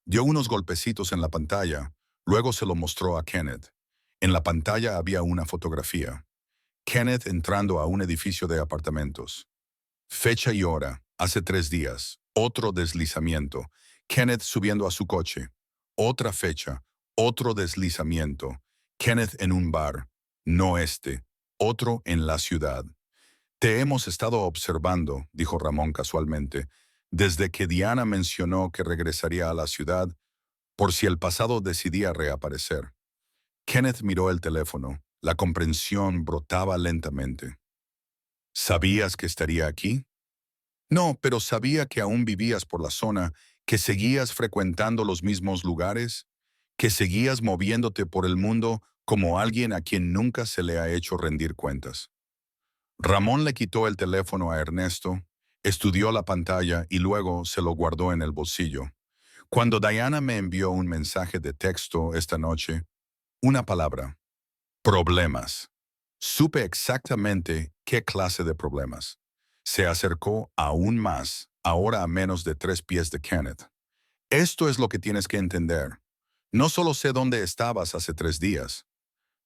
Dio unos golpecitos en la pantalla, Luego se lo mostró a Kenneth. En la pantalla había una fotografía. Kenneth entrando a un edificio de apartamentos. Fecha y hora, hace 3 días. Otro deslizamiento. Kenneth subiendo a su coche. Otra fecha, otro deslizamiento. Kenneth en un bar. No este, otro en la ciudad. Te hemos estado observando, dijo Ramón casualmente, desde que Diana mencionó que regresaría a la ciudad por si el pasado decidía reaparecer. Kenneth miró el teléfono. La comprensión brotaba lentamente. ¿Sabías que estaría aquí? No, pero sabía que aún vivías por la zona, que seguías frecuentando los mismos lugares, que seguías moviéndote por el mundo como alguien a quien nunca se le ha hecho rendir cuentas. Ramón le quitó el teléfono a Ernesto, estudió la pantalla y luego se lo guardó en el bolsillo. Cuando Diana me envió un mensaje de texto esta noche, una palabra: problemas. Supe exactamente qué clase de problemas. Se acercó aún más, ahora a menos de 3 pies de Kenneth. Esto es lo que tienes que entender. No solo sé dónde estabas hace 3 días,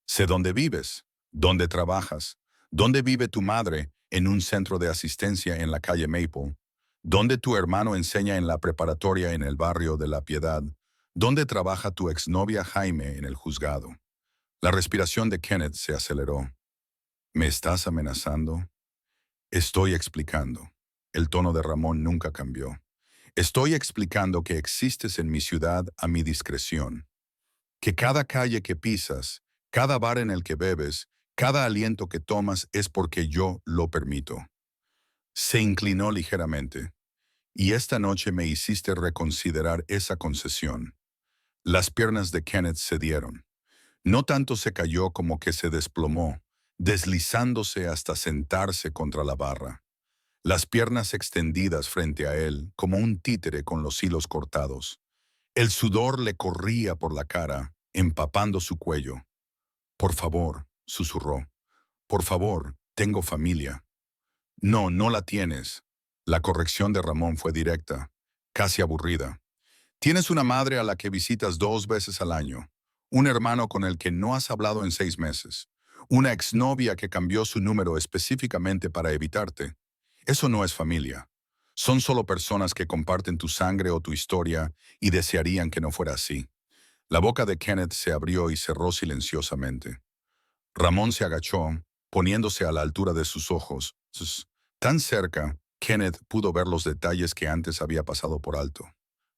sé dónde vives, dónde trabajas, dónde vive tu madre en un centro de asistencia en la calle Maple, dónde tu hermano enseña en la preparatoria en el barrio de La Piedad, dónde trabaja tu exnovia Jaime en el juzgado. La respiración de Kenneth se aceleró. ¿Me estás amenazando? Estoy explicando. El tono de Ramón nunca cambió. Estoy explicando que existes en mi ciudad a mi discreción, que cada calle que pisas, cada bar en el que bebes, cada aliento que tomas es porque yo lo permito. Se inclinó ligeramente, y esta noche me hiciste reconsiderar esa concesión. Las piernas de Kenneth cedieron. No tanto se cayó como que se desplomó, deslizándose hasta sentarse contra la barra, las piernas extendidas frente a él como un títere con los hilos cortados. El sudor le corría por la cara, empapando su cuello. «Por favor», susurró. «Por favor, tengo familia». «No, no la tienes». La corrección de Ramón fue directa, casi aburrida. «Tienes una madre a la que visitas 2 veces al año, un hermano con el que no has hablado en 6 meses, una exnovia que cambió su número específicamente para evitarte. Eso no es familia. Son solo personas que comparten tu sangre o tu historia y desearían que no fuera así». La boca de Kenneth se abrió y cerró silenciosamente. Ramón se agachó, poniéndose a la altura de sus ojos. Tan cerca, Kenneth pudo ver los detalles que antes había pasado por alto.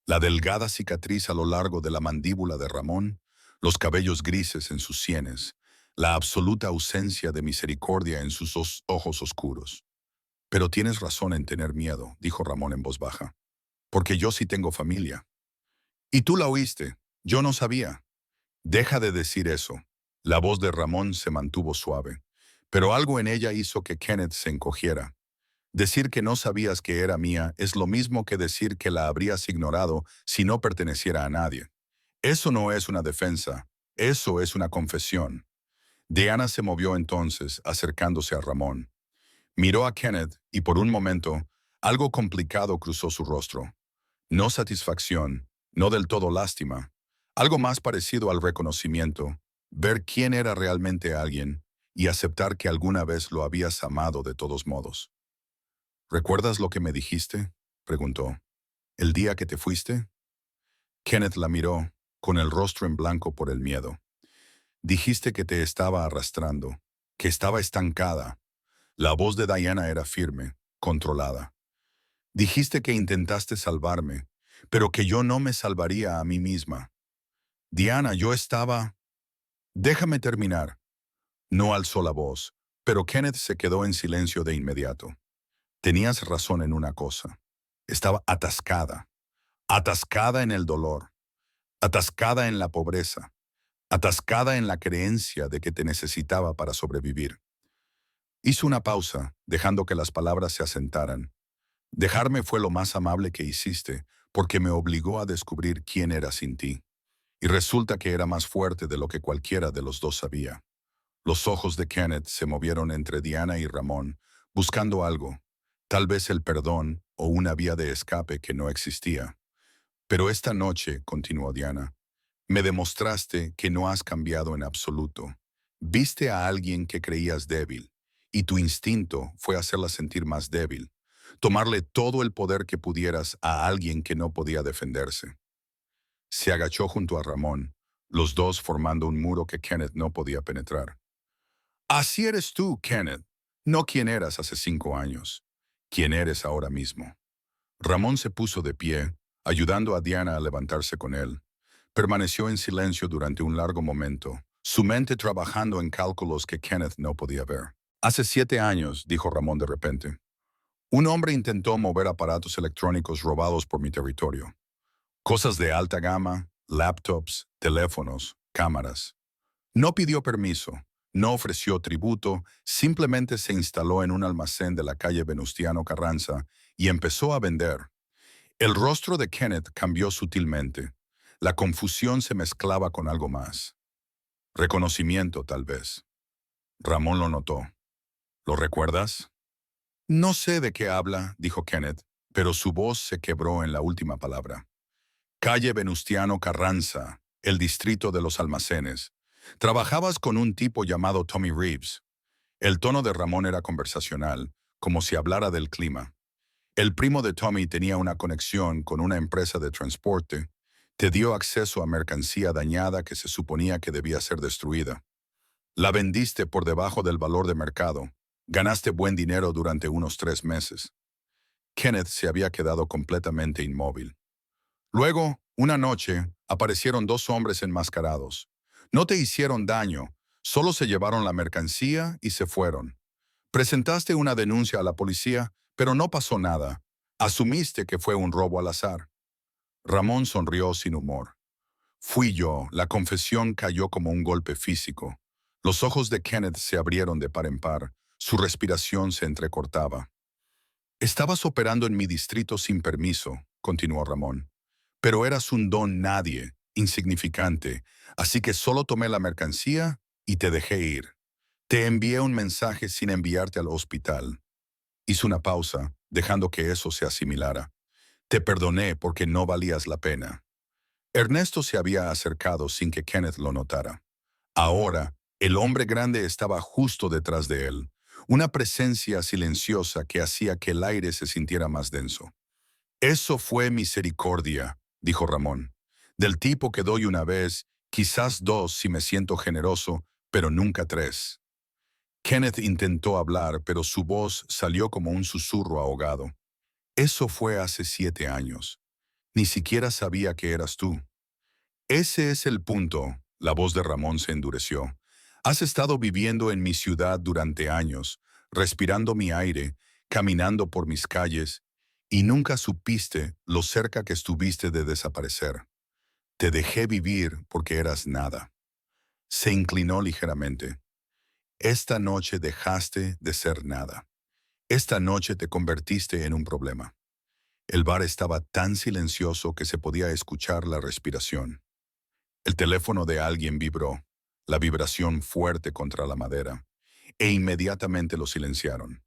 La delgada cicatriz a lo largo de la mandíbula de Ramón, los cabellos grises en sus sienes, la absoluta ausencia de misericordia en sus ojos oscuros. «Pero tienes razón en tener miedo», dijo Ramón en voz baja, «porque yo sí tengo familia». «Y tú la oíste. Yo no sabía». «Deja de decir eso». La voz de Ramón se mantuvo suave, pero algo en ella hizo que Kenneth se encogiera. Decir que no sabías que era mía es lo mismo que decir que la habrías ignorado si no perteneciera a nadie. Eso no es una defensa, eso es una confesión. Diana se movió entonces, acercándose a Ramón. Miró a Kenneth y por un momento, algo complicado cruzó su rostro. No satisfacción, no del todo lástima, algo más parecido al reconocimiento, ver quién era realmente alguien y aceptar que alguna vez lo habías amado de todos modos. «¿Recuerdas lo que me dijiste?», preguntó. «¿El día que te fuiste?». Kenneth la miró, con el rostro en blanco por el miedo. «Dijiste que te estaba arrastrando, que estaba estancada». La voz de Diana era firme, controlada. «Dijiste que intentaste salvarme, pero que yo no me salvaría a mí misma». «Diana, yo estaba...» «Déjame terminar». No alzó la voz, pero Kenneth se quedó en silencio de inmediato. Tenías razón en una cosa. Estaba atascada. Atascada en el dolor. Atascada en la pobreza. Atascada en la creencia de que te necesitaba para sobrevivir. Hizo una pausa, dejando que las palabras se asentaran. Dejarme fue lo más amable que hiciste, porque me obligó a descubrir quién era sin ti. Y resulta que era más fuerte de lo que cualquiera de los dos sabía. Los ojos de Kenneth se movieron entre Diana y Ramón, buscando algo, tal vez el perdón o una vía de escape que no existía. «Pero esta noche», continuó Diana, Me demostraste que no has cambiado en absoluto. Viste a alguien que creías débil, y tu instinto fue hacerla sentir más débil, tomarle todo el poder que pudieras a alguien que no podía defenderse. Se agachó junto a Ramón, los dos formando un muro que Kenneth no podía penetrar. Así eres tú, Kenneth. No quien eras hace 5 años, quien eres ahora mismo. Ramón se puso de pie, ayudando a Diana a levantarse con él. Permaneció en silencio durante un largo momento, su mente trabajando en cálculos que Kenneth no podía ver. Hace 7 años, dijo Ramón de repente, un hombre intentó mover aparatos electrónicos robados por mi territorio. Cosas de alta gama, laptops, teléfonos, cámaras. No pidió permiso, no ofreció tributo, simplemente se instaló en un almacén de la calle Venustiano Carranza y empezó a vender. El rostro de Kenneth cambió sutilmente. La confusión se mezclaba con algo más. Reconocimiento, tal vez. Ramón lo notó. ¿Lo recuerdas? No sé de qué habla, dijo Kenneth, pero su voz se quebró en la última palabra. Calle Venustiano Carranza, el distrito de los almacenes. Trabajabas con un tipo llamado Tommy Reeves. El tono de Ramón era conversacional, como si hablara del clima. El primo de Tommy tenía una conexión con una empresa de transporte. Te dio acceso a mercancía dañada que se suponía que debía ser destruida. La vendiste por debajo del valor de mercado. Ganaste buen dinero durante unos 3 meses. Kenneth se había quedado completamente inmóvil. Luego, una noche, aparecieron dos hombres enmascarados. No te hicieron daño, solo se llevaron la mercancía y se fueron. Presentaste una denuncia a la policía, pero no pasó nada. Asumiste que fue un robo al azar. Ramón sonrió sin humor. Fui yo, la confesión cayó como un golpe físico. Los ojos de Kenneth se abrieron de par en par, su respiración se entrecortaba. Estabas operando en mi distrito sin permiso, continuó Ramón. Pero eras un don nadie, insignificante, así que solo tomé la mercancía y te dejé ir. Te envié un mensaje sin enviarte al hospital. Hizo una pausa, dejando que eso se asimilara. Te perdoné porque no valías la pena. Ernesto se había acercado sin que Kenneth lo notara. Ahora, el hombre grande estaba justo detrás de él, una presencia silenciosa que hacía que el aire se sintiera más denso. Eso fue misericordia, dijo Ramón. Del tipo que doy una vez, quizás dos si me siento generoso, pero nunca tres. Kenneth intentó hablar, pero su voz salió como un susurro ahogado. Eso fue hace 7 años. Ni siquiera sabía que eras tú. Ese es el punto. La voz de Ramón se endureció. Has estado viviendo en mi ciudad durante años, respirando mi aire, caminando por mis calles, y nunca supiste lo cerca que estuviste de desaparecer. Te dejé vivir porque eras nada. Se inclinó ligeramente. Esta noche dejaste de ser nada. Esta noche te convertiste en un problema. El bar estaba tan silencioso que se podía escuchar la respiración. El teléfono de alguien vibró, la vibración fuerte contra la madera, e inmediatamente lo silenciaron.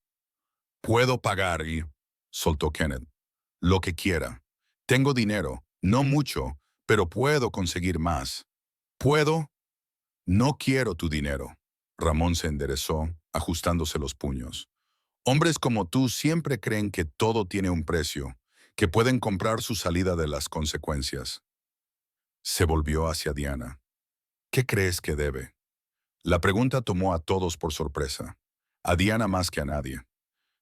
Puedo pagar y... soltó Kenneth. Lo que quiera. Tengo dinero, no mucho, pero puedo conseguir más. ¿Puedo? No quiero tu dinero. Ramón se enderezó, ajustándose los puños. Hombres como tú siempre creen que todo tiene un precio, que pueden comprar su salida de las consecuencias. Se volvió hacia Diana. ¿Qué crees que debe? La pregunta tomó a todos por sorpresa. A Diana más que a nadie.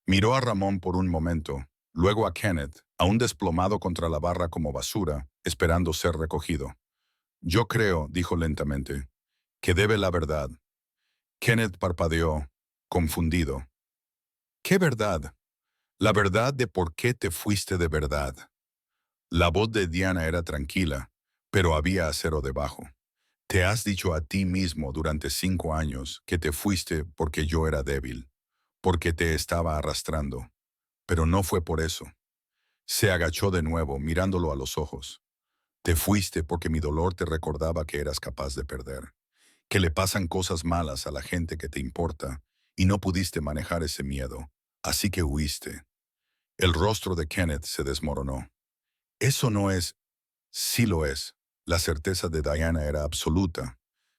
Miró a Ramón por un momento, luego a Kenneth, aún desplomado contra la barra como basura, esperando ser recogido. Yo creo, dijo lentamente, que debe la verdad. Kenneth parpadeó, confundido. ¿Qué verdad? La verdad de por qué te fuiste de verdad. La voz de Diana era tranquila, pero había acero debajo. Te has dicho a ti mismo durante 5 años que te fuiste porque yo era débil, porque te estaba arrastrando. Pero no fue por eso. Se agachó de nuevo, mirándolo a los ojos. Te fuiste porque mi dolor te recordaba que eras capaz de perder, que le pasan cosas malas a la gente que te importa, y no pudiste manejar ese miedo, así que huiste. El rostro de Kenneth se desmoronó. Eso no es... Sí lo es. La certeza de Diana era absoluta.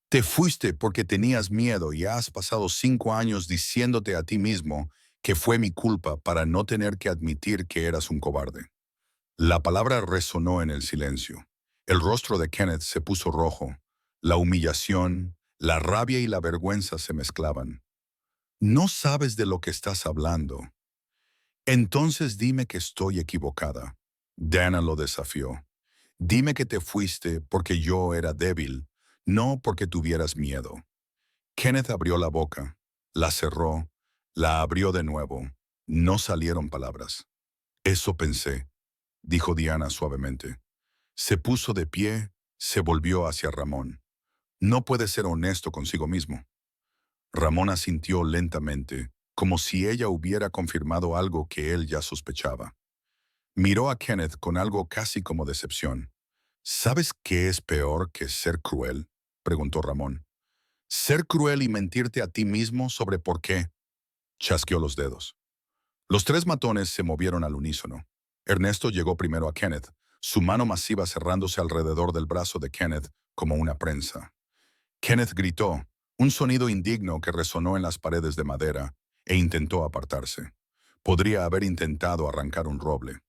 Te fuiste porque tenías miedo y has pasado 5 años diciéndote a ti mismo que fue mi culpa para no tener que admitir que eras un cobarde. La palabra resonó en el silencio. El rostro de Kenneth se puso rojo. La humillación, la rabia y la vergüenza se mezclaban. No sabes de lo que estás hablando. Entonces dime que estoy equivocada. Diana lo desafió. Dime que te fuiste porque yo era débil, no porque tuvieras miedo. Kenneth abrió la boca, la cerró, la abrió de nuevo. No salieron palabras. Eso pensé, dijo Diana suavemente. Se puso de pie, se volvió hacia Ramón. No puede ser honesto consigo mismo. Ramón asintió lentamente, como si ella hubiera confirmado algo que él ya sospechaba. Miró a Kenneth con algo casi como decepción. ¿Sabes qué es peor que ser cruel?, preguntó Ramón. Ser cruel y mentirte a ti mismo sobre por qué. Chasqueó los dedos. Los tres matones se movieron al unísono. Ernesto llegó primero a Kenneth, su mano masiva cerrándose alrededor del brazo de Kenneth como una prensa. Kenneth gritó, un sonido indigno que resonó en las paredes de madera, e intentó apartarse. Podría haber intentado arrancar un roble.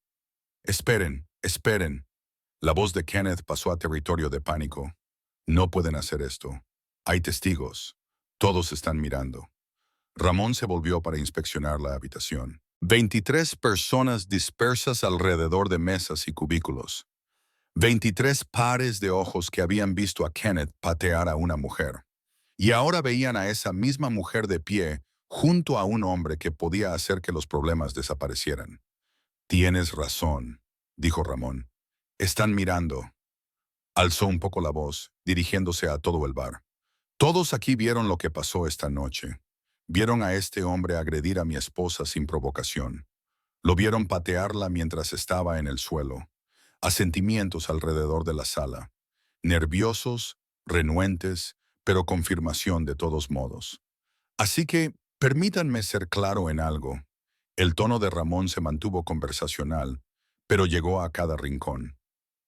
Esperen, esperen. La voz de Kenneth pasó a territorio de pánico. No pueden hacer esto. Hay testigos. Todos están mirando. Ramón se volvió para inspeccionar la habitación. 23 personas dispersas alrededor de mesas y cubículos. 23 pares de ojos que habían visto a Kenneth patear a una mujer. Y ahora veían a esa misma mujer de pie junto a un hombre que podía hacer que los problemas desaparecieran. Tienes razón, dijo Ramón. Están mirando. Alzó un poco la voz, dirigiéndose a todo el bar. Todos aquí vieron lo que pasó esta noche. Vieron a este hombre agredir a mi esposa sin provocación. Lo vieron patearla mientras estaba en el suelo. Asentimientos alrededor de la sala. Nerviosos, renuentes, pero confirmación de todos modos. Así que, permítanme ser claro en algo. El tono de Ramón se mantuvo conversacional, pero llegó a cada rincón.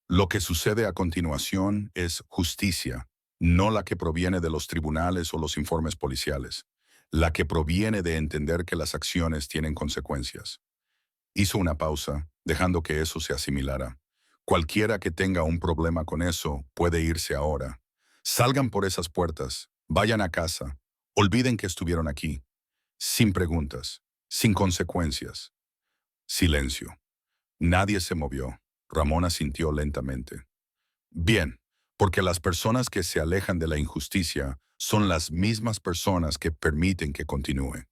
Lo que sucede a continuación es justicia, no la que proviene de los tribunales o los informes policiales, la que proviene de entender que las acciones tienen consecuencias. Hizo una pausa, dejando que eso se asimilara. Cualquiera que tenga un problema con eso puede irse ahora. Salgan por esas puertas, vayan a casa, olviden que estuvieron aquí, sin preguntas, sin consecuencias. Silencio. Nadie se movió. Ramón asintió lentamente. Bien, porque las personas que se alejan de la injusticia son las mismas personas que permiten que continúe.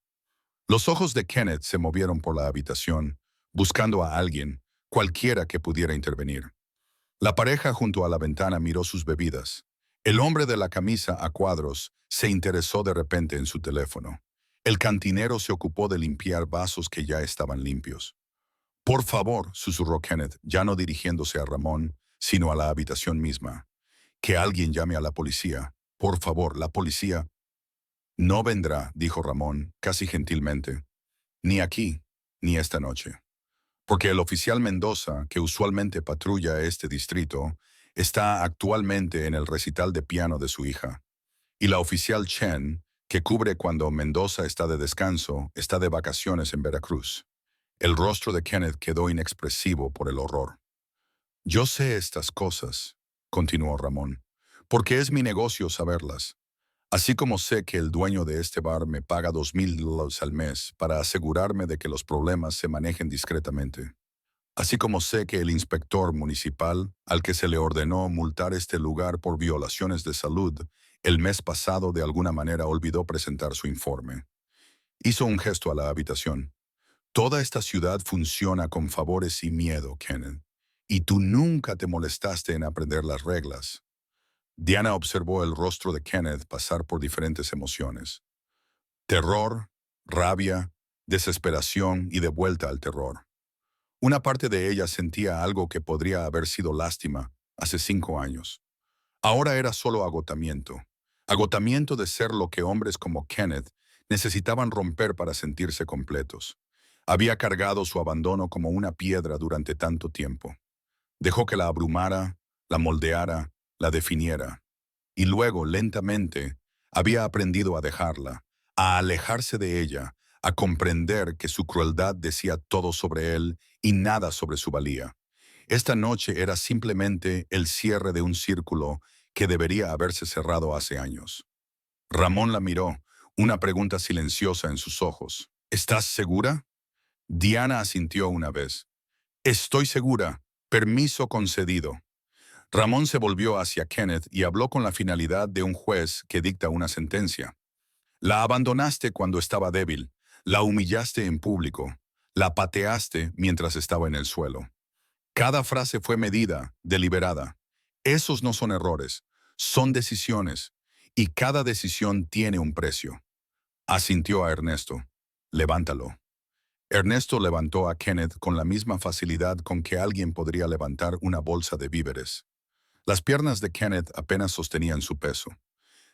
Los ojos de Kenneth se movieron por la habitación, buscando a alguien, cualquiera que pudiera intervenir. La pareja junto a la ventana miró sus bebidas. El hombre de la camisa a cuadros se interesó de repente en su teléfono. El cantinero se ocupó de limpiar vasos que ya estaban limpios. Por favor, susurró Kenneth, ya no dirigiéndose a Ramón, sino a la habitación misma. Que alguien llame a la policía. Por favor, la policía. No vendrá, dijo Ramón, casi gentilmente. Ni aquí, ni esta noche. Porque el oficial Mendoza, que usualmente patrulla este distrito, está actualmente en el recital de piano de su hija. Y la oficial Chen, que cubre cuando Mendoza está de descanso, está de vacaciones en Veracruz. El rostro de Kenneth quedó inexpresivo por el horror. Yo sé estas cosas, continuó Ramón, porque es mi negocio saberlas. Así como sé que el dueño de este bar me paga $2,000 al mes para asegurarme de que los problemas se manejen discretamente. Así como sé que el inspector municipal, al que se le ordenó multar este lugar por violaciones de salud, el mes pasado de alguna manera olvidó presentar su informe. Hizo un gesto a la habitación. Toda esta ciudad funciona con favores y miedo, Kenneth. Y tú nunca te molestaste en aprender las reglas. Diana observó el rostro de Kenneth pasar por diferentes emociones. Terror, rabia, desesperación y de vuelta al terror. Una parte de ella sentía algo que podría haber sido lástima hace 5 años. Ahora era solo agotamiento. Agotamiento de ser lo que hombres como Kenneth necesitaban romper para sentirse completos. Había cargado su abandono como una piedra durante tanto tiempo. Dejó que la abrumara, la moldeara, la definiera. Y luego, lentamente, había aprendido a dejarla, a alejarse de ella, a comprender que su crueldad decía todo sobre él y nada sobre su valía. Esta noche era simplemente el cierre de un círculo que debería haberse cerrado hace años. Ramón la miró, una pregunta silenciosa en sus ojos. ¿Estás segura? Diana asintió una vez. Estoy segura. Permiso concedido. Ramón se volvió hacia Kenneth y habló con la finalidad de un juez que dicta una sentencia. La abandonaste cuando estaba débil, la humillaste en público, la pateaste mientras estaba en el suelo. Cada frase fue medida, deliberada. Esos no son errores, son decisiones, y cada decisión tiene un precio. Asintió a Ernesto. Levántalo. Ernesto levantó a Kenneth con la misma facilidad con que alguien podría levantar una bolsa de víveres. Las piernas de Kenneth apenas sostenían su peso.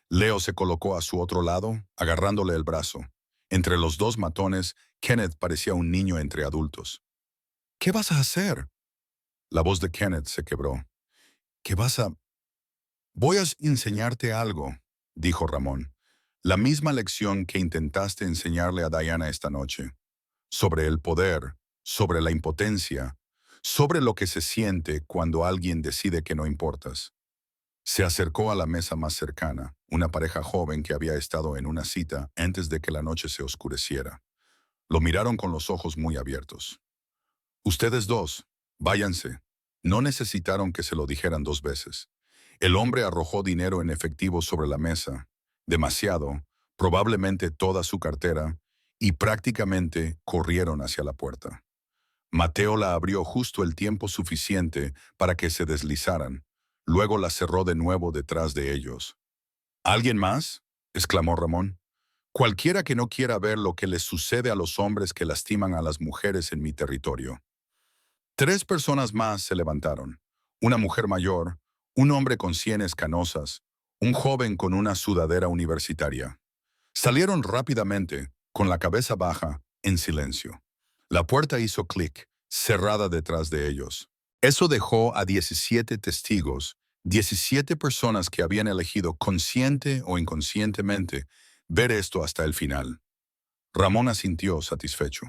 Leo se colocó a su otro lado, agarrándole el brazo. Entre los dos matones, Kenneth parecía un niño entre adultos. ¿Qué vas a hacer? La voz de Kenneth se quebró. ¿Qué vas a...? Voy a enseñarte algo, dijo Ramón. La misma lección que intentaste enseñarle a Diana esta noche. Sobre el poder, sobre la impotencia, sobre lo que se siente cuando alguien decide que no importas. Se acercó a la mesa más cercana, una pareja joven que había estado en una cita antes de que la noche se oscureciera. Lo miraron con los ojos muy abiertos. Ustedes dos, váyanse. No necesitaron que se lo dijeran dos veces. El hombre arrojó dinero en efectivo sobre la mesa, demasiado, probablemente toda su cartera, y prácticamente corrieron hacia la puerta. Mateo la abrió justo el tiempo suficiente para que se deslizaran. Luego la cerró de nuevo detrás de ellos. ¿Alguien más? Exclamó Ramón. Cualquiera que no quiera ver lo que les sucede a los hombres que lastiman a las mujeres en mi territorio. Tres personas más se levantaron. Una mujer mayor, un hombre con sienes canosas, un joven con una sudadera universitaria. Salieron rápidamente, con la cabeza baja, en silencio. La puerta hizo clic, cerrada detrás de ellos. Eso dejó a 17 testigos, 17 personas que habían elegido consciente o inconscientemente ver esto hasta el final. Ramón asintió satisfecho.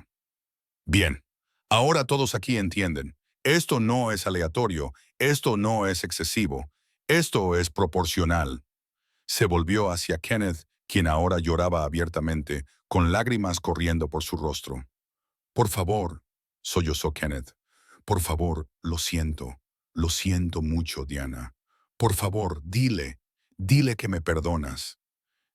Bien, ahora todos aquí entienden. Esto no es aleatorio, esto no es excesivo, esto es proporcional. Se volvió hacia Kenneth, quien ahora lloraba abiertamente, con lágrimas corriendo por su rostro. Por favor, sollozó Kenneth. Por favor, lo siento mucho, Diana. Por favor, dile que me perdonas.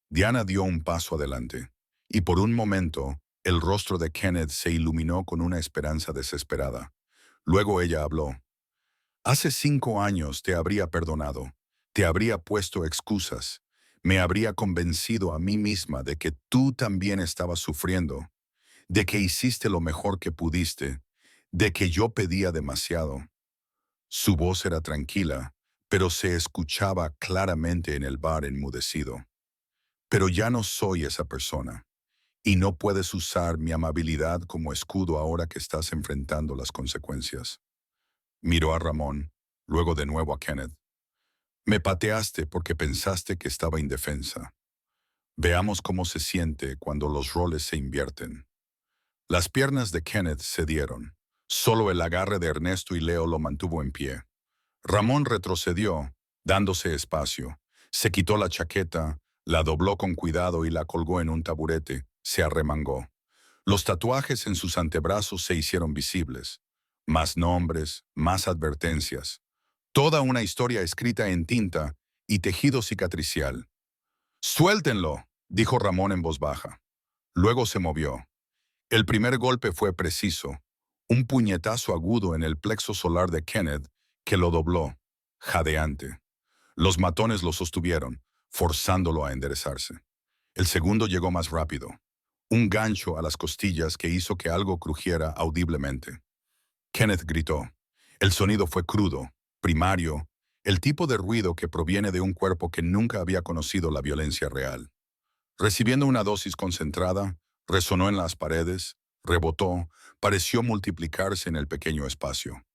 Diana dio un paso adelante, y por un momento, el rostro de Kenneth se iluminó con una esperanza desesperada. Luego ella habló. Hace 5 años te habría perdonado, te habría puesto excusas, me habría convencido a mí misma de que tú también estabas sufriendo, de que hiciste lo mejor que pudiste, de que yo pedía demasiado. Su voz era tranquila, pero se escuchaba claramente en el bar enmudecido. Pero ya no soy esa persona, y no puedes usar mi amabilidad como escudo ahora que estás enfrentando las consecuencias. Miró a Ramón, luego de nuevo a Kenneth. Me pateaste porque pensaste que estaba indefensa. Veamos cómo se siente cuando los roles se invierten. Las piernas de Kenneth cedieron. Solo el agarre de Ernesto y Leo lo mantuvo en pie. Ramón retrocedió, dándose espacio. Se quitó la chaqueta, la dobló con cuidado y la colgó en un taburete. Se arremangó. Los tatuajes en sus antebrazos se hicieron visibles. Más nombres, más advertencias. Toda una historia escrita en tinta y tejido cicatricial. «Suéltenlo», dijo Ramón en voz baja. Luego se movió. El primer golpe fue preciso, un puñetazo agudo en el plexo solar de Kenneth que lo dobló, jadeante. Los matones lo sostuvieron, forzándolo a enderezarse. El segundo llegó más rápido, un gancho a las costillas que hizo que algo crujiera audiblemente. Kenneth gritó. El sonido fue crudo, primario, el tipo de ruido que proviene de un cuerpo que nunca había conocido la violencia real. Recibiendo una dosis concentrada, resonó en las paredes, rebotó, pareció multiplicarse en el pequeño espacio.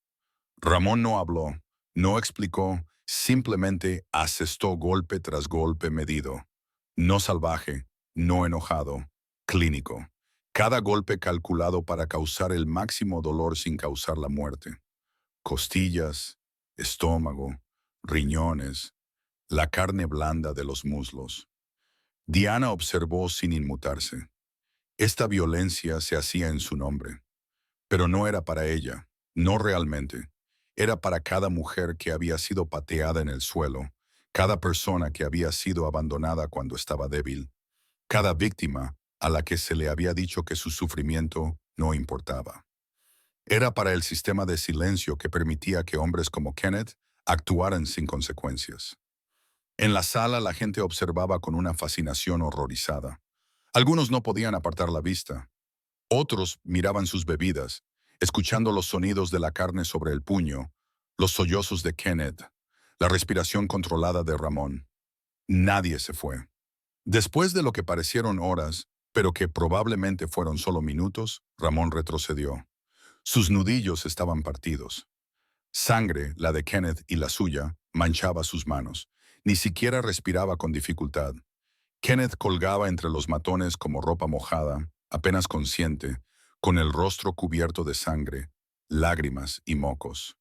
Ramón no habló, no explicó, Simplemente asestó golpe tras golpe medido. No salvaje, no enojado, clínico. Cada golpe calculado para causar el máximo dolor sin causar la muerte. Costillas, estómago, riñones, la carne blanda de los muslos. Diana observó sin inmutarse. Esta violencia se hacía en su nombre. Pero no era para ella, no realmente. Era para cada mujer que había sido pateada en el suelo, cada persona que había sido abandonada cuando estaba débil, cada víctima a la que se le había dicho que su sufrimiento no importaba. Era para el sistema de silencio que permitía que hombres como Kenneth actuaran sin consecuencias. En la sala la gente observaba con una fascinación horrorizada. Algunos no podían apartar la vista. Otros miraban sus bebidas, escuchando los sonidos de la carne sobre el puño, los sollozos de Kenneth, la respiración controlada de Ramón. Nadie se fue. Después de lo que parecieron horas, pero que probablemente fueron solo minutos, Ramón retrocedió. Sus nudillos estaban partidos. Sangre, la de Kenneth y la suya, manchaba sus manos. Ni siquiera respiraba con dificultad. Kenneth colgaba entre los matones como ropa mojada, apenas consciente, con el rostro cubierto de sangre, lágrimas y mocos.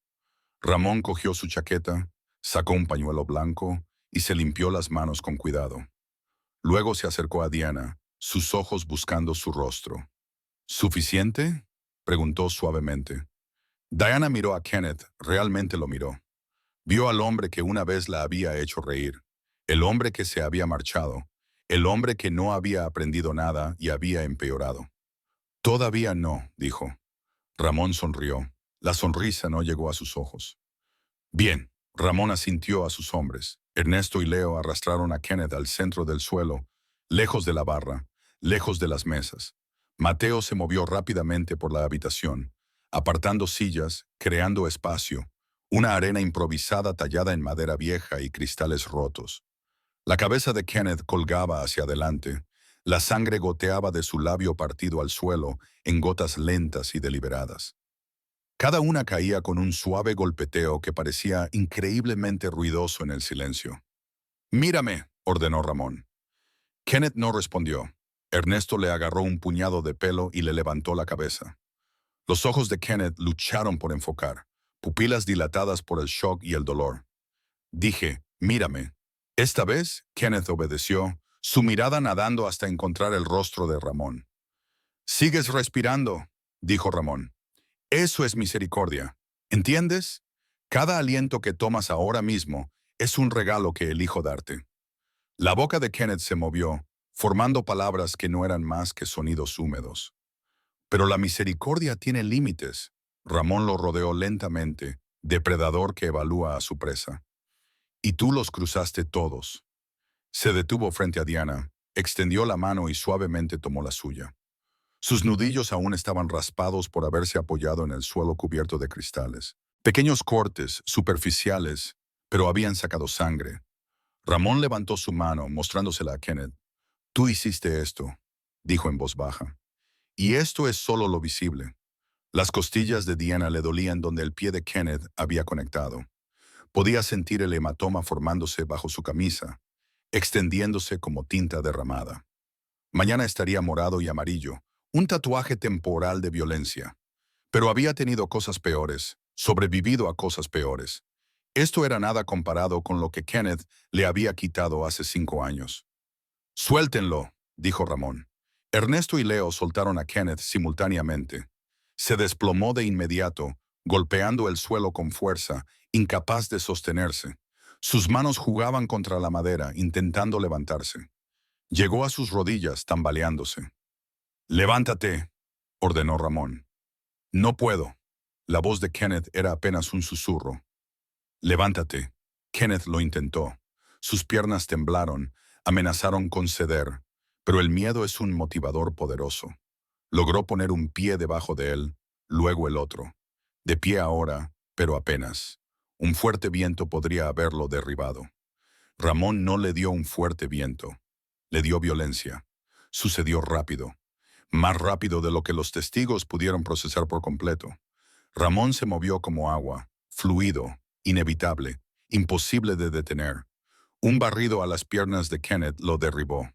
Ramón cogió su chaqueta, sacó un pañuelo blanco y se limpió las manos con cuidado. Luego se acercó a Diana, sus ojos buscando su rostro. ¿Suficiente?, preguntó suavemente. Diana miró a Kenneth, realmente lo miró. Vio al hombre que una vez la había hecho reír, el hombre que se había marchado, el hombre que no había aprendido nada y había empeorado. Todavía no, dijo. Ramón sonrió. La sonrisa no llegó a sus ojos. Bien, Ramón asintió a sus hombres. Ernesto y Leo arrastraron a Kenneth al centro del suelo, lejos de la barra, lejos de las mesas. Mateo se movió rápidamente por la habitación, apartando sillas, creando espacio, una arena improvisada tallada en madera vieja y cristales rotos. La cabeza de Kenneth colgaba hacia adelante. La sangre goteaba de su labio partido al suelo en gotas lentas y deliberadas. Cada una caía con un suave golpeteo que parecía increíblemente ruidoso en el silencio. «Mírame», ordenó Ramón. Kenneth no respondió. Ernesto le agarró un puñado de pelo y le levantó la cabeza. Los ojos de Kenneth lucharon por enfocar, pupilas dilatadas por el shock y el dolor. Dije, «Mírame». Esta vez, Kenneth obedeció, su mirada nadando hasta encontrar el rostro de Ramón. «Sigues respirando», dijo Ramón. «Eso es misericordia. ¿Entiendes? Cada aliento que tomas ahora mismo es un regalo que elijo darte». La boca de Kenneth se movió, formando palabras que no eran más que sonidos húmedos. «Pero la misericordia tiene límites». Ramón lo rodeó lentamente, depredador que evalúa a su presa. «Y tú los cruzaste todos». Se detuvo frente a Diana, extendió la mano y suavemente tomó la suya. Sus nudillos aún estaban raspados por haberse apoyado en el suelo cubierto de cristales. Pequeños cortes, superficiales, pero habían sacado sangre. Ramón levantó su mano, mostrándosela a Kenneth. «Tú hiciste esto», dijo en voz baja. «Y esto es solo lo visible». Las costillas de Diana le dolían donde el pie de Kenneth había conectado. Podía sentir el hematoma formándose bajo su camisa, extendiéndose como tinta derramada. Mañana estaría morado y amarillo, un tatuaje temporal de violencia. Pero había tenido cosas peores, sobrevivido a cosas peores. Esto era nada comparado con lo que Kenneth le había quitado hace 5 años. «Suéltenlo», dijo Ramón. Ernesto y Leo soltaron a Kenneth simultáneamente. Se desplomó de inmediato, golpeando el suelo con fuerza, incapaz de sostenerse. Sus manos jugaban contra la madera, intentando levantarse. Llegó a sus rodillas, tambaleándose. «Levántate», ordenó Ramón. «No puedo». La voz de Kenneth era apenas un susurro. «Levántate». Kenneth lo intentó. Sus piernas temblaron, amenazaron con ceder, pero el miedo es un motivador poderoso. Logró poner un pie debajo de él, luego el otro. De pie ahora, pero apenas. Un fuerte viento podría haberlo derribado. Ramón no le dio un fuerte viento. Le dio violencia. Sucedió rápido. Más rápido de lo que los testigos pudieron procesar por completo. Ramón se movió como agua, fluido, inevitable, imposible de detener. Un barrido a las piernas de Kenneth lo derribó.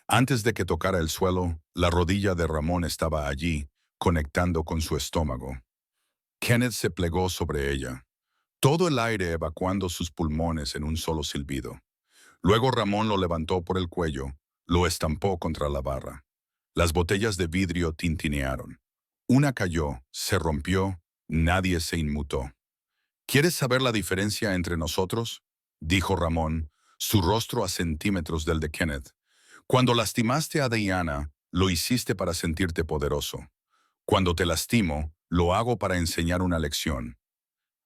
Antes de que tocara el suelo, la rodilla de Ramón estaba allí, conectando con su estómago. Kenneth se plegó sobre ella, todo el aire evacuando sus pulmones en un solo silbido. Luego Ramón lo levantó por el cuello, lo estampó contra la barra. Las botellas de vidrio tintinearon. Una cayó, se rompió, nadie se inmutó. ¿Quieres saber la diferencia entre nosotros?, dijo Ramón, su rostro a centímetros del de Kenneth. Cuando lastimaste a Diana, lo hiciste para sentirte poderoso. Cuando te lastimo, lo hago para enseñar una lección.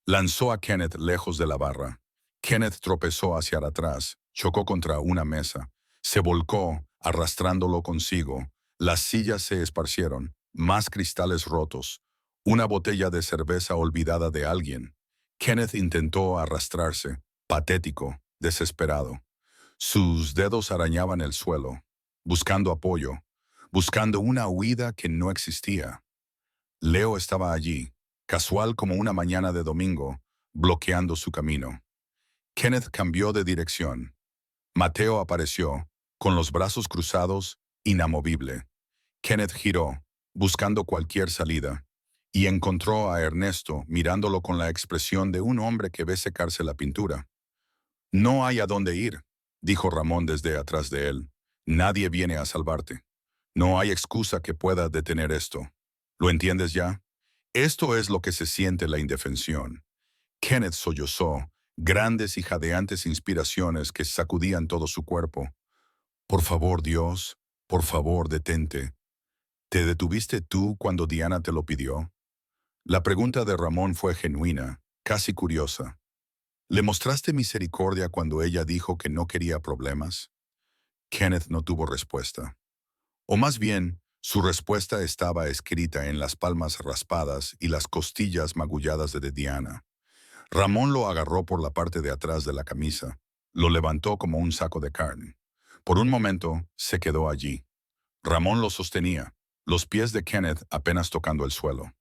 Lanzó a Kenneth lejos de la barra. Kenneth tropezó hacia atrás, chocó contra una mesa, se volcó, arrastrándolo consigo. Las sillas se esparcieron, más cristales rotos, una botella de cerveza olvidada de alguien. Kenneth intentó arrastrarse, patético, desesperado. Sus dedos arañaban el suelo, buscando apoyo, buscando una huida que no existía. Leo estaba allí, casual como una mañana de domingo, bloqueando su camino. Kenneth cambió de dirección. Mateo apareció, con los brazos cruzados, inamovible. Kenneth giró, buscando cualquier salida, y encontró a Ernesto mirándolo con la expresión de un hombre que ve secarse la pintura. No hay a dónde ir, dijo Ramón desde atrás de él. Nadie viene a salvarte. No hay excusa que pueda detener esto. ¿Lo entiendes ya? Esto es lo que se siente la indefensión. Kenneth sollozó, grandes y jadeantes inspiraciones que sacudían todo su cuerpo. Por favor, Dios, por favor, detente. ¿Te detuviste tú cuando Diana te lo pidió? La pregunta de Ramón fue genuina, casi curiosa. ¿Le mostraste misericordia cuando ella dijo que no quería problemas? Kenneth no tuvo respuesta. O más bien, su respuesta estaba escrita en las palmas raspadas y las costillas magulladas de Diana. Ramón lo agarró por la parte de atrás de la camisa, lo levantó como un saco de carne. Por un momento, se quedó allí. Ramón lo sostenía, los pies de Kenneth apenas tocando el suelo.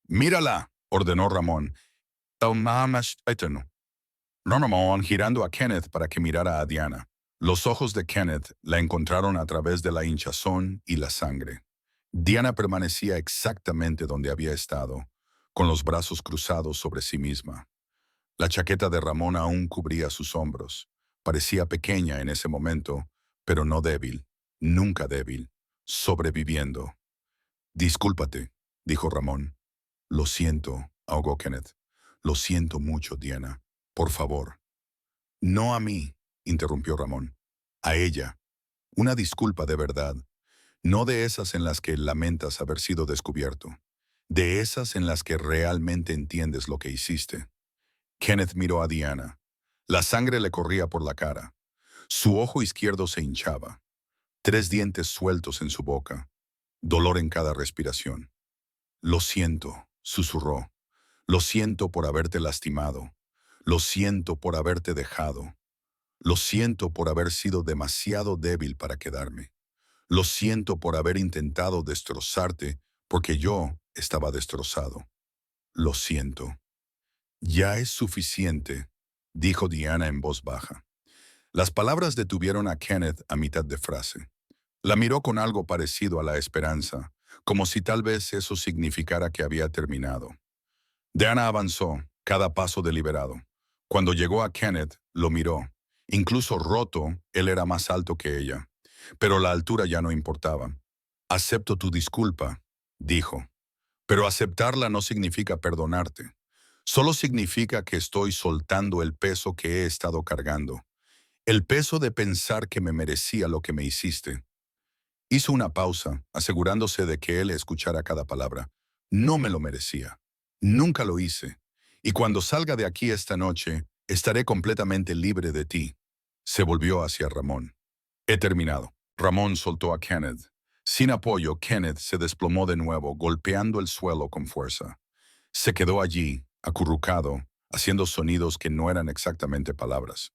«Mírala», ordenó Ramón. Ramón girando a Kenneth para que mirara a Diana. Los ojos de Kenneth la encontraron a través de la hinchazón y la sangre. Diana permanecía exactamente donde había estado, con los brazos cruzados sobre sí misma. La chaqueta de Ramón aún cubría sus hombros. Parecía pequeña en ese momento, pero no débil, nunca débil, sobreviviendo. «Discúlpate», dijo Ramón. «Lo siento», ahogó Kenneth. «Lo siento mucho, Diana. Por favor». «No a mí», interrumpió Ramón. «A ella. Una disculpa de verdad. No de esas en las que lamentas haber sido descubierto. De esas en las que realmente entiendes lo que hiciste». Kenneth miró a Diana. La sangre le corría por la cara. Su ojo izquierdo se hinchaba. 3 dientes sueltos en su boca. Dolor en cada respiración. «Lo siento», susurró. «Lo siento por haberte lastimado. Lo siento por haberte dejado. Lo siento por haber sido demasiado débil para quedarme. Lo siento por haber intentado destrozarte porque yo estaba destrozado. Lo siento». «Ya es suficiente», dijo Diana en voz baja. Las palabras detuvieron a Kenneth a mitad de frase. La miró con algo parecido a la esperanza, como si tal vez eso significara que había terminado. Diana avanzó, cada paso deliberado. Cuando llegó a Kenneth, lo miró. Incluso roto, él era más alto que ella. Pero la altura ya no importaba. «Acepto tu disculpa», dijo. «Pero aceptarla no significa perdonarte. Solo significa que estoy soltando el peso que he estado cargando. El peso de pensar que me merecía lo que me hiciste». Hizo una pausa, asegurándose de que él escuchara cada palabra. «No me lo merecía. Nunca lo hice. Y cuando salga de aquí esta noche, estaré completamente libre de ti». Se volvió hacia Ramón. «He terminado». Ramón soltó a Kenneth. Sin apoyo, Kenneth se desplomó de nuevo, golpeando el suelo con fuerza. Se quedó allí, acurrucado, haciendo sonidos que no eran exactamente palabras.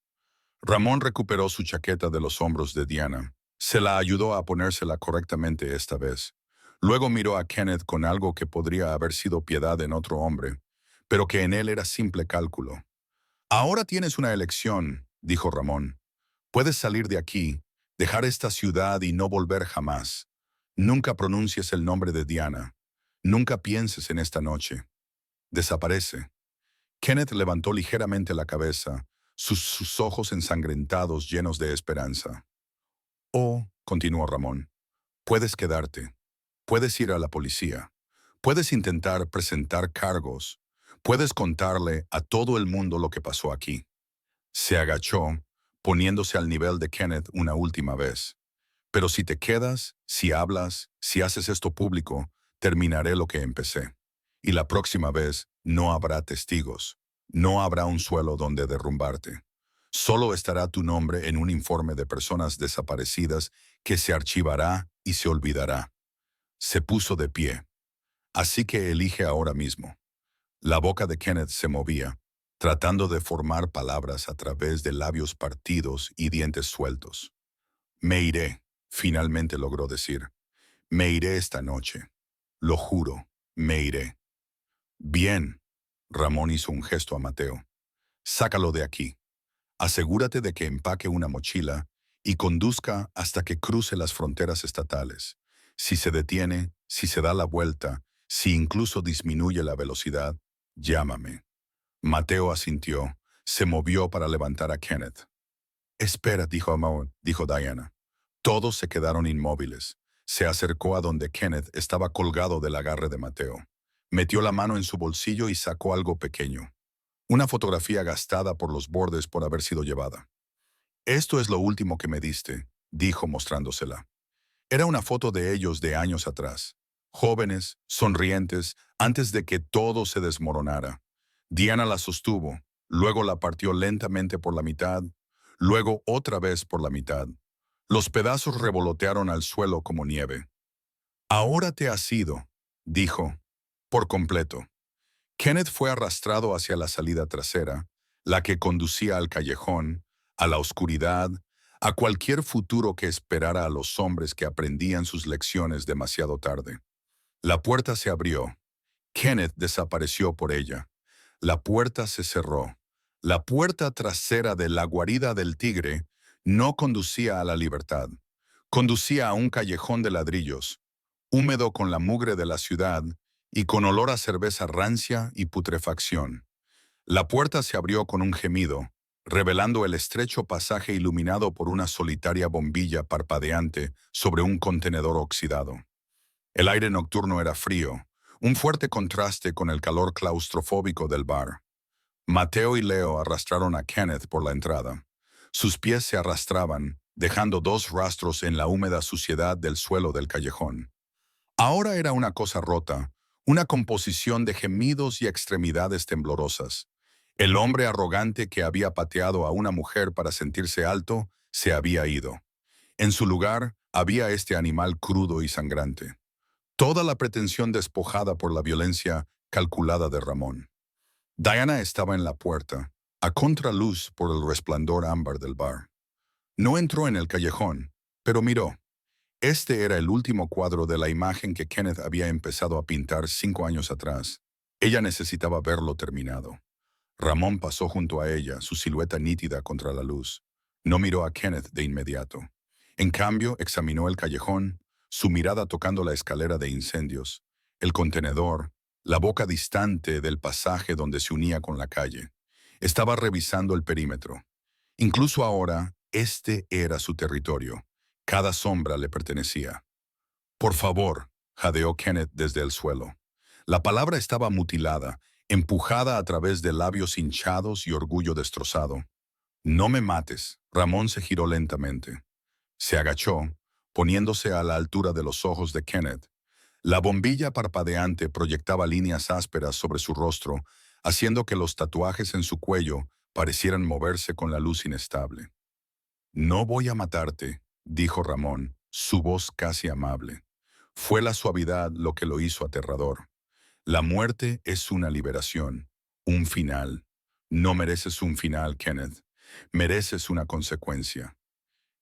Ramón recuperó su chaqueta de los hombros de Diana. Se la ayudó a ponérsela correctamente esta vez. Luego miró a Kenneth con algo que podría haber sido piedad en otro hombre, pero que en él era simple cálculo. Ahora tienes una elección, dijo Ramón. Puedes salir de aquí, dejar esta ciudad y no volver jamás. Nunca pronuncies el nombre de Diana. Nunca pienses en esta noche. Desaparece. Kenneth levantó ligeramente la cabeza, sus ojos ensangrentados llenos de esperanza. Oh, continuó Ramón, puedes quedarte. Puedes ir a la policía. Puedes intentar presentar cargos. Puedes contarle a todo el mundo lo que pasó aquí. Se agachó, poniéndose al nivel de Kenneth una última vez. Pero si te quedas, si hablas, si haces esto público, terminaré lo que empecé. Y la próxima vez no habrá testigos. No habrá un suelo donde derrumbarte. Solo estará tu nombre en un informe de personas desaparecidas que se archivará y se olvidará. Se puso de pie. Así que elige ahora mismo. La boca de Kenneth se movía, tratando de formar palabras a través de labios partidos y dientes sueltos. Me iré, finalmente logró decir. Me iré esta noche. Lo juro, me iré. Bien. Ramón hizo un gesto a Mateo. Sácalo de aquí. Asegúrate de que empaque una mochila y conduzca hasta que cruce las fronteras estatales. Si se detiene, si se da la vuelta, si incluso disminuye la velocidad, llámame. Mateo asintió, se movió para levantar a Kenneth. Espera, dijo Diana. Todos se quedaron inmóviles. Se acercó a donde Kenneth estaba colgado del agarre de Mateo. Metió la mano en su bolsillo y sacó algo pequeño. Una fotografía gastada por los bordes por haber sido llevada. Esto es lo último que me diste, dijo mostrándosela. Era una foto de ellos de años atrás. Jóvenes, sonrientes, antes de que todo se desmoronara. Diana la sostuvo, luego la partió lentamente por la mitad, luego otra vez por la mitad. Los pedazos revolotearon al suelo como nieve. Ahora te has ido, dijo, por completo. Kenneth fue arrastrado hacia la salida trasera, la que conducía al callejón, a la oscuridad, a cualquier futuro que esperara a los hombres que aprendían sus lecciones demasiado tarde. La puerta se abrió. Kenneth desapareció por ella. La puerta se cerró. La puerta trasera de la guarida del tigre no conducía a la libertad. Conducía a un callejón de ladrillos, húmedo con la mugre de la ciudad y con olor a cerveza rancia y putrefacción. La puerta se abrió con un gemido, revelando el estrecho pasaje iluminado por una solitaria bombilla parpadeante sobre un contenedor oxidado. El aire nocturno era frío, un fuerte contraste con el calor claustrofóbico del bar. Mateo y Leo arrastraron a Kenneth por la entrada. Sus pies se arrastraban, dejando dos rastros en la húmeda suciedad del suelo del callejón. Ahora era una cosa rota, una composición de gemidos y extremidades temblorosas. El hombre arrogante que había pateado a una mujer para sentirse alto se había ido. En su lugar había este animal crudo y sangrante. Toda la pretensión despojada por la violencia calculada de Ramón. Diana estaba en la puerta, a contraluz por el resplandor ámbar del bar. No entró en el callejón, pero miró. Este era el último cuadro de la imagen que Kenneth había empezado a pintar 5 años atrás. Ella necesitaba verlo terminado. Ramón pasó junto a ella, su silueta nítida contra la luz. No miró a Kenneth de inmediato. En cambio, examinó el callejón, su mirada tocando la escalera de incendios, el contenedor, la boca distante del pasaje donde se unía con la calle. Estaba revisando el perímetro. Incluso ahora, este era su territorio. Cada sombra le pertenecía. Por favor, jadeó Kenneth desde el suelo. La palabra estaba mutilada, empujada a través de labios hinchados y orgullo destrozado. No me mates. Ramón se giró lentamente. Se agachó, poniéndose a la altura de los ojos de Kenneth. La bombilla parpadeante proyectaba líneas ásperas sobre su rostro, haciendo que los tatuajes en su cuello parecieran moverse con la luz inestable. No voy a matarte, dijo Ramón, su voz casi amable. Fue la suavidad lo que lo hizo aterrador. La muerte es una liberación, un final. No mereces un final, Kenneth. Mereces una consecuencia.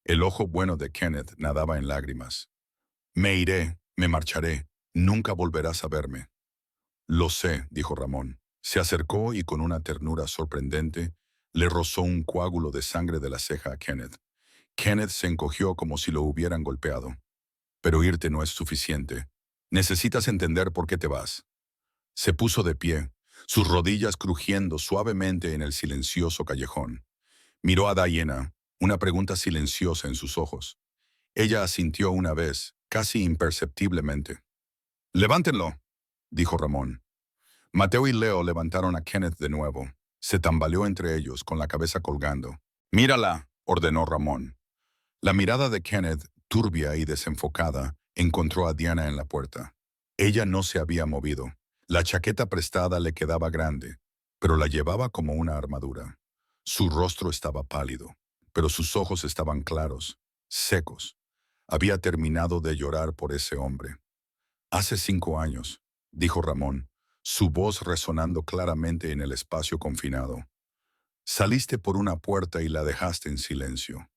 El ojo bueno de Kenneth nadaba en lágrimas. Me iré, me marcharé. Nunca volverás a verme. Lo sé, dijo Ramón. Se acercó y con una ternura sorprendente Le rozó un coágulo de sangre de la ceja a Kenneth. Kenneth se encogió como si lo hubieran golpeado. Pero irte no es suficiente. Necesitas entender por qué te vas. Se puso de pie, sus rodillas crujiendo suavemente en el silencioso callejón. Miró a Diana, una pregunta silenciosa en sus ojos. Ella asintió una vez, casi imperceptiblemente. «Levántenlo», dijo Ramón. Mateo y Leo levantaron a Kenneth de nuevo. Se tambaleó entre ellos, con la cabeza colgando. «Mírala», ordenó Ramón. La mirada de Kenneth, turbia y desenfocada, encontró a Diana en la puerta. Ella no se había movido. La chaqueta prestada le quedaba grande, pero la llevaba como una armadura. Su rostro estaba pálido, pero sus ojos estaban claros, secos. Había terminado de llorar por ese hombre. «Hace 5 años», dijo Ramón, su voz resonando claramente en el espacio confinado. «Saliste por una puerta y la dejaste en silencio.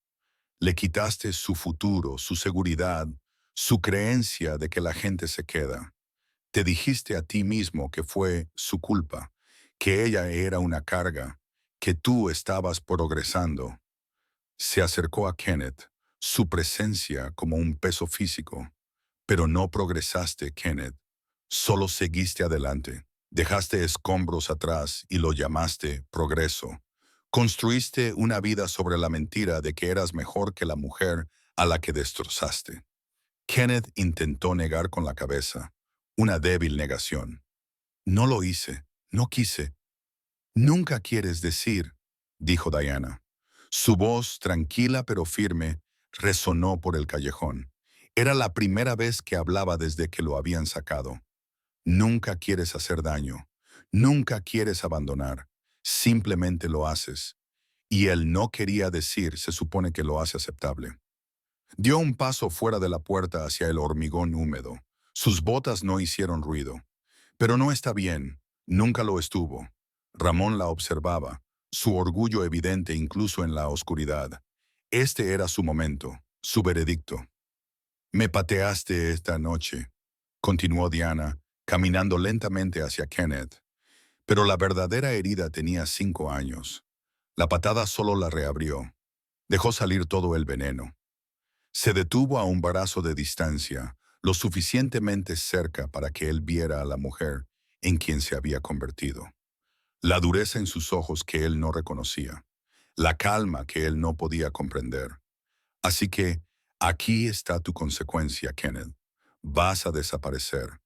Le quitaste su futuro, su seguridad, su creencia de que la gente se queda. Te dijiste a ti mismo que fue su culpa, que ella era una carga, que tú estabas progresando». Se acercó a Kenneth, su presencia como un peso físico. «Pero no progresaste, Kenneth. Solo seguiste adelante. Dejaste escombros atrás y lo llamaste progreso. Construiste una vida sobre la mentira de que eras mejor que la mujer a la que destrozaste». Kenneth intentó negar con la cabeza, una débil negación. «No lo hice, no quise». «Nunca quieres decir», dijo Diana. Su voz, tranquila pero firme, resonó por el callejón. Era la primera vez que hablaba desde que lo habían sacado. «Nunca quieres hacer daño. Nunca quieres abandonar. Simplemente lo haces». Y él no quería decir, se supone que lo hace aceptable. Dio un paso fuera de la puerta hacia el hormigón húmedo. Sus botas no hicieron ruido. Pero no está bien. Nunca lo estuvo. Ramón la observaba, su orgullo evidente incluso en la oscuridad. Este era su momento, su veredicto. «Me pateaste esta noche», continuó Diana, caminando lentamente hacia Kenneth. Pero la verdadera herida tenía 5 años. La patada solo la reabrió. Dejó salir todo el veneno. Se detuvo a un brazo de distancia, lo suficientemente cerca para que él viera a la mujer en quien se había convertido. La dureza en sus ojos que él no reconocía. La calma que él no podía comprender. «Así que, aquí está tu consecuencia, Kenneth. Vas a desaparecer.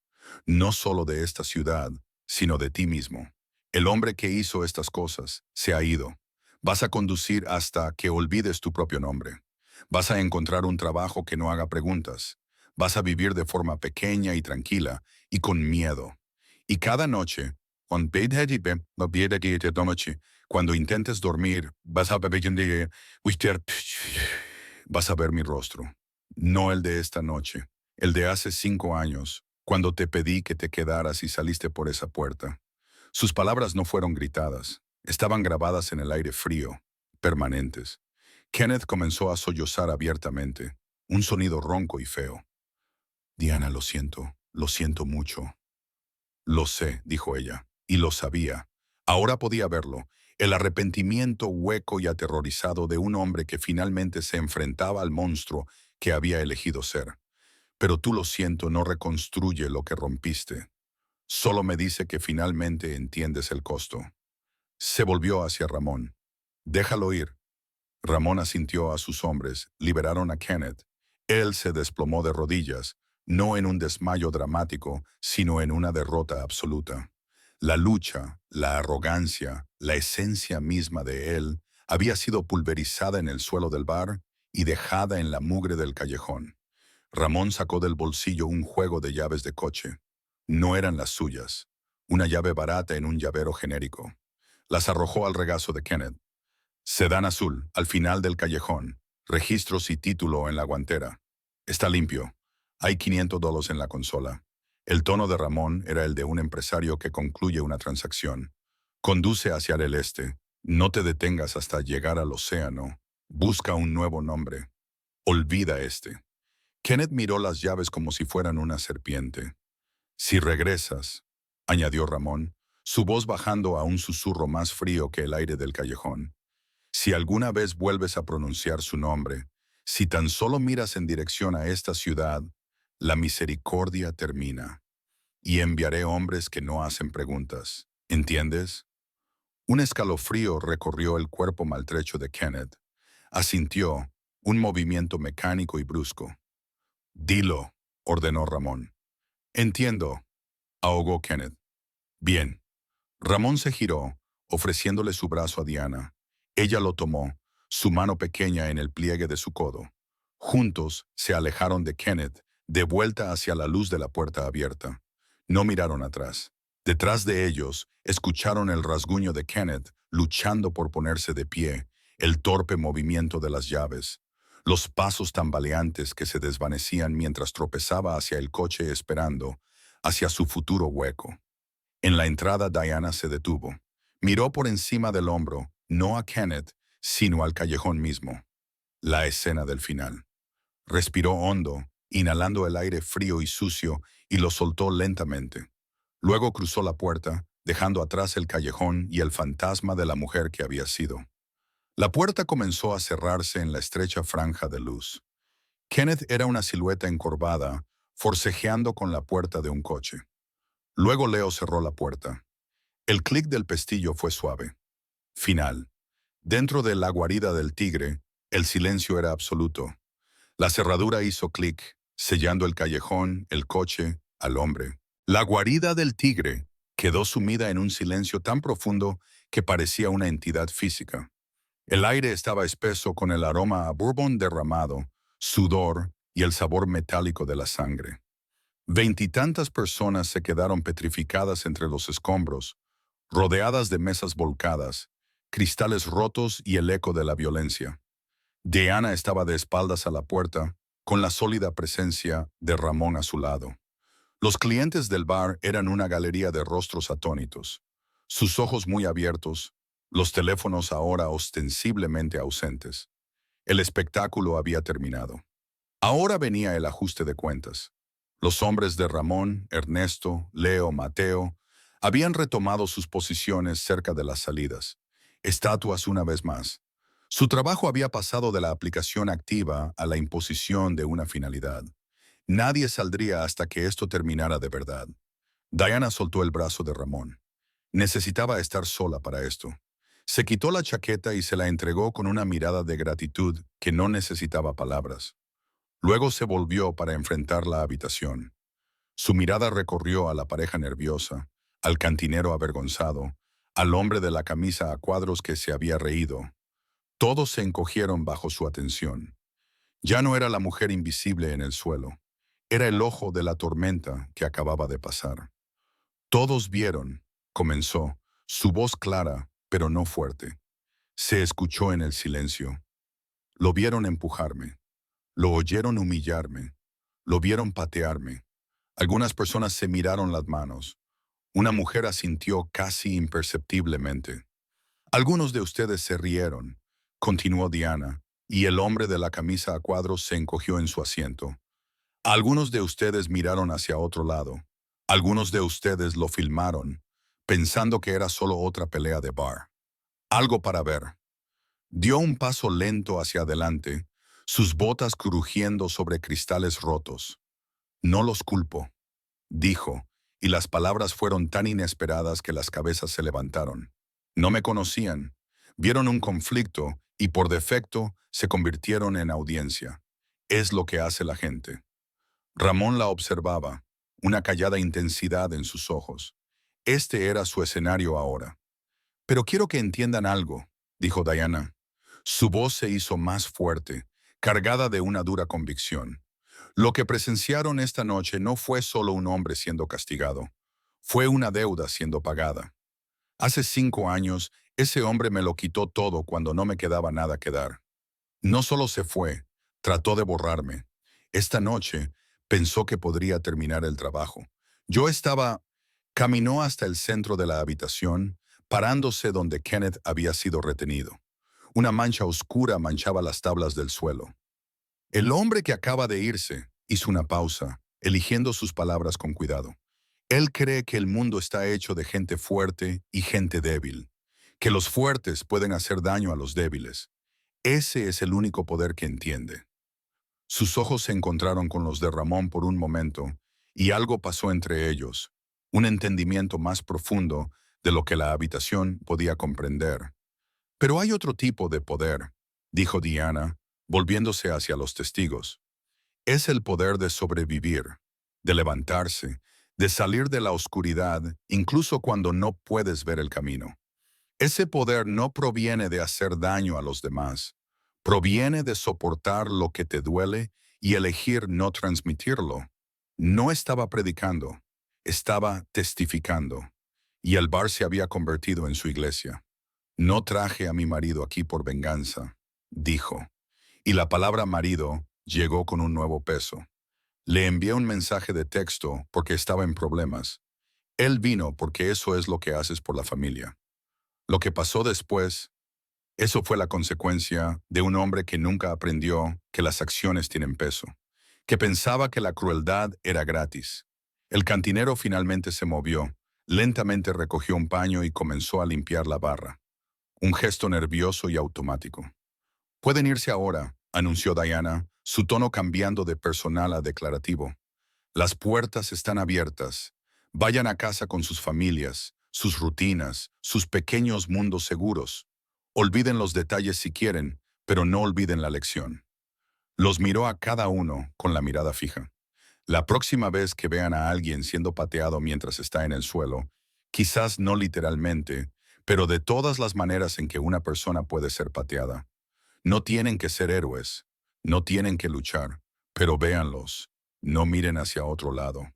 No solo de esta ciudad, sino de ti mismo. El hombre que hizo estas cosas se ha ido. Vas a conducir hasta que olvides tu propio nombre. Vas a encontrar un trabajo que no haga preguntas. Vas a vivir de forma pequeña y tranquila y con miedo. Y cada noche, cuando intentes dormir, vas a ver mi rostro. No el de esta noche, el de hace 5 años, cuando te pedí que te quedaras y saliste por esa puerta». Sus palabras no fueron gritadas, estaban grabadas en el aire frío, permanentes. Kenneth comenzó a sollozar abiertamente, un sonido ronco y feo. «Diana, lo siento mucho». «Lo sé», dijo ella, y lo sabía. Ahora podía verlo, el arrepentimiento hueco y aterrorizado de un hombre que finalmente se enfrentaba al monstruo que había elegido ser. «Pero tú, lo siento, no reconstruye lo que rompiste. Solo me dice que finalmente entiendes el costo». Se volvió hacia Ramón. «Déjalo ir». Ramón asintió a sus hombres, liberaron a Kenneth. Él se desplomó de rodillas, no en un desmayo dramático, sino en una derrota absoluta. La lucha, la arrogancia, la esencia misma de él había sido pulverizada en el suelo del bar y dejada en la mugre del callejón. Ramón sacó del bolsillo un juego de llaves de coche. No eran las suyas, una llave barata en un llavero genérico. Las arrojó al regazo de Kenneth. «Sedán azul, al final del callejón. Registros y título en la guantera. Está limpio. Hay $500 en la consola». El tono de Ramón era el de un empresario que concluye una transacción. «Conduce hacia el este. No te detengas hasta llegar al océano. Busca un nuevo nombre. Olvida este». Kenneth miró las llaves como si fueran una serpiente. «Si regresas», añadió Ramón, su voz bajando a un susurro más frío que el aire del callejón, Si alguna vez vuelves a pronunciar su nombre, si tan solo miras en dirección a esta ciudad, la misericordia termina, y enviaré hombres que no hacen preguntas. ¿Entiendes? Un escalofrío recorrió el cuerpo maltrecho de Kenneth. Asintió, un movimiento mecánico y brusco. Dilo, ordenó Ramón. Entiendo, ahogó Kenneth. Bien. Ramón se giró, ofreciéndole su brazo a Diana. Ella lo tomó, su mano pequeña en el pliegue de su codo. Juntos se alejaron de Kenneth, de vuelta hacia la luz de la puerta abierta. No miraron atrás. Detrás de ellos, escucharon el rasguño de Kenneth, luchando por ponerse de pie, el torpe movimiento de las llaves, los pasos tambaleantes que se desvanecían mientras tropezaba hacia el coche esperando, hacia su futuro hueco. En la entrada Diana se detuvo. Miró por encima del hombro, no a Kenneth, sino al callejón mismo. La escena del final. Respiró hondo, inhalando el aire frío y sucio, y lo soltó lentamente. Luego cruzó la puerta, dejando atrás el callejón y el fantasma de la mujer que había sido. La puerta comenzó a cerrarse en la estrecha franja de luz. Kenneth era una silueta encorvada, forcejeando con la puerta de un coche. Luego Leo cerró la puerta. El clic del pestillo fue suave. Final. Dentro de la guarida del tigre, el silencio era absoluto. La cerradura hizo clic, sellando el callejón, el coche, al hombre. La guarida del tigre quedó sumida en un silencio tan profundo que parecía una entidad física. El aire estaba espeso con el aroma a bourbon derramado, sudor y el sabor metálico de la sangre. Veintitantas personas se quedaron petrificadas entre los escombros, rodeadas de mesas volcadas, cristales rotos y el eco de la violencia. Diana estaba de espaldas a la puerta, con la sólida presencia de Ramón a su lado. Los clientes del bar eran una galería de rostros atónitos, sus ojos muy abiertos, los teléfonos ahora ostensiblemente ausentes. El espectáculo había terminado. Ahora venía el ajuste de cuentas. Los hombres de Ramón, Ernesto, Leo, Mateo, habían retomado sus posiciones cerca de las salidas, estatuas una vez más. Su trabajo había pasado de la aplicación activa a la imposición de una finalidad. Nadie saldría hasta que esto terminara de verdad. Diana soltó el brazo de Ramón. Necesitaba estar sola para esto. Se quitó la chaqueta y se la entregó con una mirada de gratitud que no necesitaba palabras. Luego se volvió para enfrentar la habitación. Su mirada recorrió a la pareja nerviosa, al cantinero avergonzado, al hombre de la camisa a cuadros que se había reído. Todos se encogieron bajo su atención. Ya no era la mujer invisible en el suelo. Era el ojo de la tormenta que acababa de pasar. Todos vieron, comenzó, su voz clara, pero no fuerte. Se escuchó en el silencio. Lo vieron empujarme. Lo oyeron humillarme. Lo vieron patearme. Algunas personas se miraron las manos. Una mujer asintió casi imperceptiblemente. Algunos de ustedes se rieron, continuó Diana, y el hombre de la camisa a cuadros se encogió en su asiento. Algunos de ustedes miraron hacia otro lado. Algunos de ustedes lo filmaron, pensando que era solo otra pelea de bar. Algo para ver. Dio un paso lento hacia adelante, sus botas crujiendo sobre cristales rotos. No los culpo, dijo, y las palabras fueron tan inesperadas que las cabezas se levantaron. No me conocían, vieron un conflicto y por defecto se convirtieron en audiencia. Es lo que hace la gente. Ramón la observaba, una callada intensidad en sus ojos. Este era su escenario ahora. Pero quiero que entiendan algo, dijo Diana. Su voz se hizo más fuerte, cargada de una dura convicción. Lo que presenciaron esta noche no fue solo un hombre siendo castigado. Fue una deuda siendo pagada. Hace 5 años, ese hombre me lo quitó todo cuando no me quedaba nada que dar. No solo se fue, trató de borrarme. Esta noche, pensó que podría terminar el trabajo. Yo estaba... Caminó hasta el centro de la habitación, parándose donde Kenneth había sido retenido. Una mancha oscura manchaba las tablas del suelo. El hombre que acaba de irse hizo una pausa, eligiendo sus palabras con cuidado. Él cree que el mundo está hecho de gente fuerte y gente débil, que los fuertes pueden hacer daño a los débiles. Ese es el único poder que entiende. Sus ojos se encontraron con los de Ramón por un momento, y algo pasó entre ellos, un entendimiento más profundo de lo que la habitación podía comprender. Pero hay otro tipo de poder, dijo Diana, volviéndose hacia los testigos. Es el poder de sobrevivir, de levantarse, de salir de la oscuridad, incluso cuando no puedes ver el camino. Ese poder no proviene de hacer daño a los demás, proviene de soportar lo que te duele y elegir no transmitirlo. No estaba predicando, estaba testificando, y el bar se había convertido en su iglesia. No traje a mi marido aquí por venganza, dijo, y la palabra marido llegó con un nuevo peso. Le envié un mensaje de texto porque estaba en problemas. Él vino porque eso es lo que haces por la familia. Lo que pasó después, eso fue la consecuencia de un hombre que nunca aprendió que las acciones tienen peso, que pensaba que la crueldad era gratis. El cantinero finalmente se movió, lentamente recogió un paño y comenzó a limpiar la barra. Un gesto nervioso y automático. Pueden irse ahora, anunció Diana, su tono cambiando de personal a declarativo. Las puertas están abiertas. Vayan a casa con sus familias, sus rutinas, sus pequeños mundos seguros. Olviden los detalles si quieren, pero no olviden la lección. Los miró a cada uno con la mirada fija. La próxima vez que vean a alguien siendo pateado mientras está en el suelo, quizás no literalmente, pero de todas las maneras en que una persona puede ser pateada. No tienen que ser héroes, no tienen que luchar, pero véanlos, no miren hacia otro lado.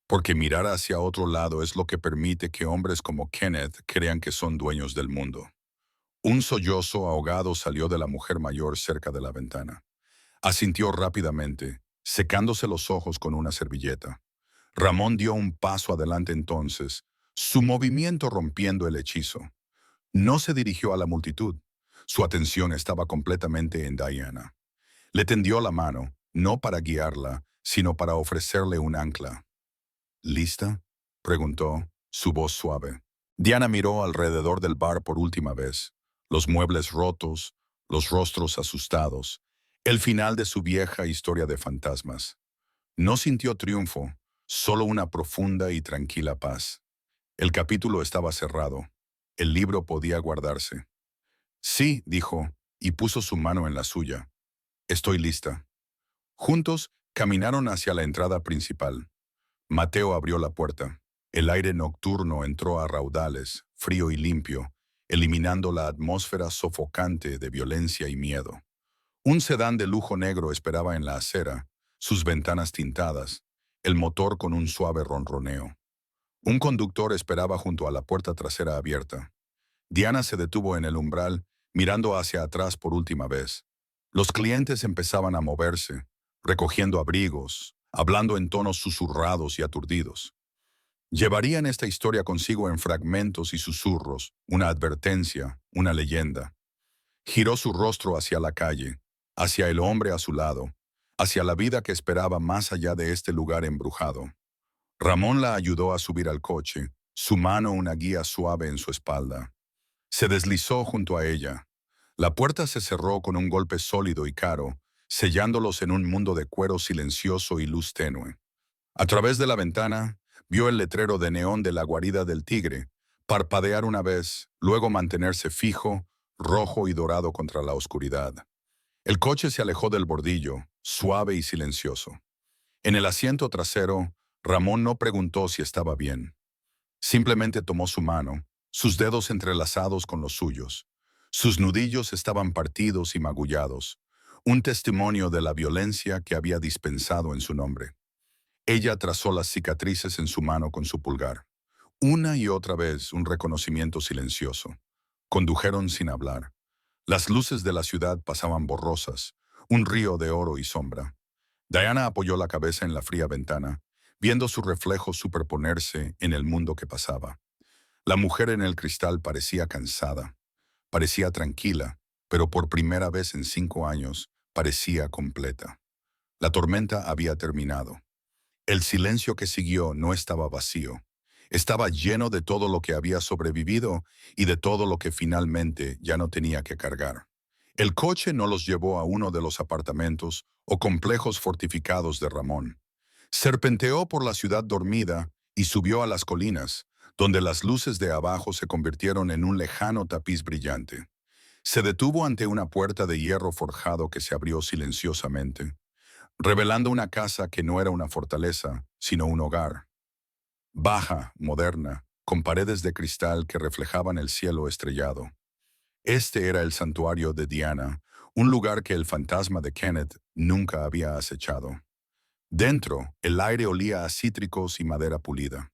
Porque mirar hacia otro lado es lo que permite que hombres como Kenneth crean que son dueños del mundo. Un sollozo ahogado salió de la mujer mayor cerca de la ventana. Asintió rápidamente, secándose los ojos con una servilleta. Ramón dio un paso adelante entonces, su movimiento rompiendo el hechizo. No se dirigió a la multitud. Su atención estaba completamente en Diana. Le tendió la mano, no para guiarla, sino para ofrecerle un ancla. ¿Lista?, preguntó, su voz suave. Diana miró alrededor del bar por última vez. Los muebles rotos, los rostros asustados. El final de su vieja historia de fantasmas. No sintió triunfo, solo una profunda y tranquila paz. El capítulo estaba cerrado. El libro podía guardarse. Sí, dijo, y puso su mano en la suya. Estoy lista. Juntos caminaron hacia la entrada principal. Mateo abrió la puerta. El aire nocturno entró a raudales, frío y limpio, eliminando la atmósfera sofocante de violencia y miedo. Un sedán de lujo negro esperaba en la acera, sus ventanas tintadas, el motor con un suave ronroneo. Un conductor esperaba junto a la puerta trasera abierta. Diana se detuvo en el umbral, mirando hacia atrás por última vez. Los clientes empezaban a moverse, recogiendo abrigos, hablando en tonos susurrados y aturdidos. Llevarían esta historia consigo en fragmentos y susurros, una advertencia, una leyenda. Giró su rostro hacia la calle, hacia el hombre a su lado, hacia la vida que esperaba más allá de este lugar embrujado. Ramón la ayudó a subir al coche, su mano una guía suave en su espalda. Se deslizó junto a ella. La puerta se cerró con un golpe sólido y caro, sellándolos en un mundo de cuero silencioso y luz tenue. A través de la ventana, vio el letrero de neón de la guarida del tigre, parpadear una vez, luego mantenerse fijo, rojo y dorado contra la oscuridad. El coche se alejó del bordillo, suave y silencioso. En el asiento trasero, Ramón no preguntó si estaba bien. Simplemente tomó su mano, sus dedos entrelazados con los suyos. Sus nudillos estaban partidos y magullados, un testimonio de la violencia que había dispensado en su nombre. Ella trazó las cicatrices en su mano con su pulgar. Una y otra vez un reconocimiento silencioso. Condujeron sin hablar. Las luces de la ciudad pasaban borrosas, un río de oro y sombra. Diana apoyó la cabeza en la fría ventana, viendo su reflejo superponerse en el mundo que pasaba. La mujer en el cristal parecía cansada, parecía tranquila, pero por primera vez en 5 años parecía completa. La tormenta había terminado. El silencio que siguió no estaba vacío. Estaba lleno de todo lo que había sobrevivido y de todo lo que finalmente ya no tenía que cargar. El coche no los llevó a uno de los apartamentos o complejos fortificados de Ramón. Serpenteó por la ciudad dormida y subió a las colinas, donde las luces de abajo se convirtieron en un lejano tapiz brillante. Se detuvo ante una puerta de hierro forjado que se abrió silenciosamente, revelando una casa que no era una fortaleza, sino un hogar. Baja, moderna, con paredes de cristal que reflejaban el cielo estrellado. Este era el santuario de Diana, un lugar que el fantasma de Kenneth nunca había acechado. Dentro, el aire olía a cítricos y madera pulida.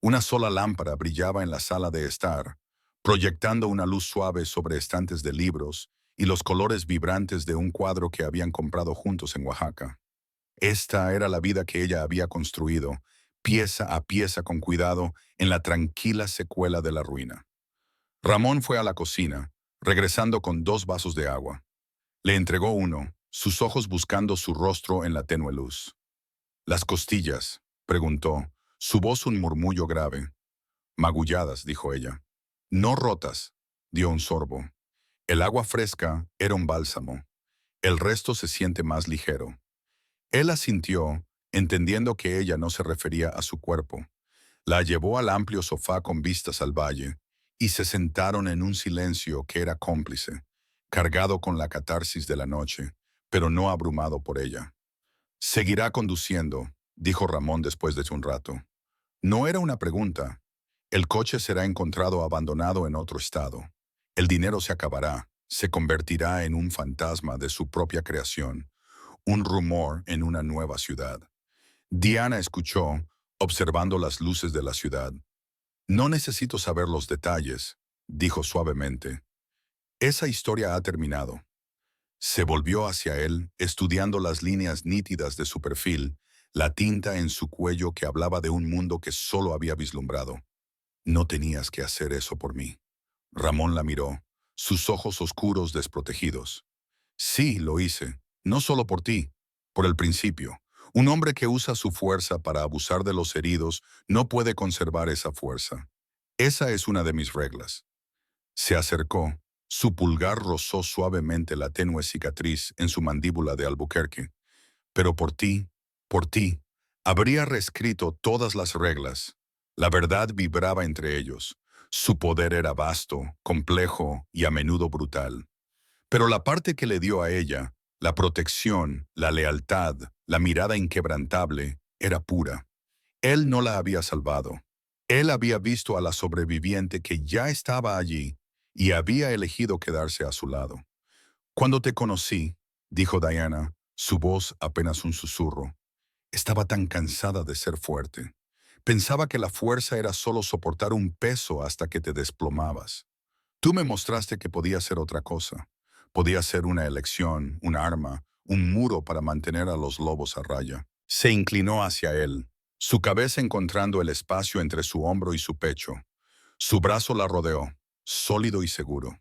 Una sola lámpara brillaba en la sala de estar, proyectando una luz suave sobre estantes de libros y los colores vibrantes de un cuadro que habían comprado juntos en Oaxaca. Esta era la vida que ella había construido, pieza a pieza con cuidado, en la tranquila secuela de la ruina. Ramón fue a la cocina, regresando con 2 vasos de agua. Le entregó uno, sus ojos buscando su rostro en la tenue luz. «¿Las costillas?», preguntó, su voz un murmullo grave. «Magulladas», dijo ella. «No rotas», dio un sorbo. El agua fresca era un bálsamo. El resto se siente más ligero. Él asintió, entendiendo que ella no se refería a su cuerpo. La llevó al amplio sofá con vistas al valle, y se sentaron en un silencio que era cómplice, cargado con la catarsis de la noche, pero no abrumado por ella. «Seguirá conduciendo», dijo Ramón después de un rato. No era una pregunta. El coche será encontrado abandonado en otro estado. El dinero se acabará, se convertirá en un fantasma de su propia creación, un rumor en una nueva ciudad. Diana escuchó, observando las luces de la ciudad. «No necesito saber los detalles», dijo suavemente. «Esa historia ha terminado». Se volvió hacia él, estudiando las líneas nítidas de su perfil, la tinta en su cuello que hablaba de un mundo que solo había vislumbrado. «No tenías que hacer eso por mí». Ramón la miró, sus ojos oscuros desprotegidos. «Sí, lo hice. No solo por ti, por el principio. Un hombre que usa su fuerza para abusar de los heridos no puede conservar esa fuerza. Esa es una de mis reglas». Se acercó. Su pulgar rozó suavemente la tenue cicatriz en su mandíbula de Albuquerque. «Pero por ti, habría reescrito todas las reglas». La verdad vibraba entre ellos. Su poder era vasto, complejo y a menudo brutal. Pero la parte que le dio a ella, la protección, la lealtad, la mirada inquebrantable, era pura. Él no la había salvado. Él había visto a la sobreviviente que ya estaba allí y había elegido quedarse a su lado. «Cuando te conocí», dijo Diana, su voz apenas un susurro, «estaba tan cansada de ser fuerte. Pensaba que la fuerza era solo soportar un peso hasta que te desplomabas. Tú me mostraste que podía ser otra cosa. Podía ser una elección, un arma, un muro para mantener a los lobos a raya». Se inclinó hacia él, su cabeza encontrando el espacio entre su hombro y su pecho. Su brazo la rodeó, sólido y seguro.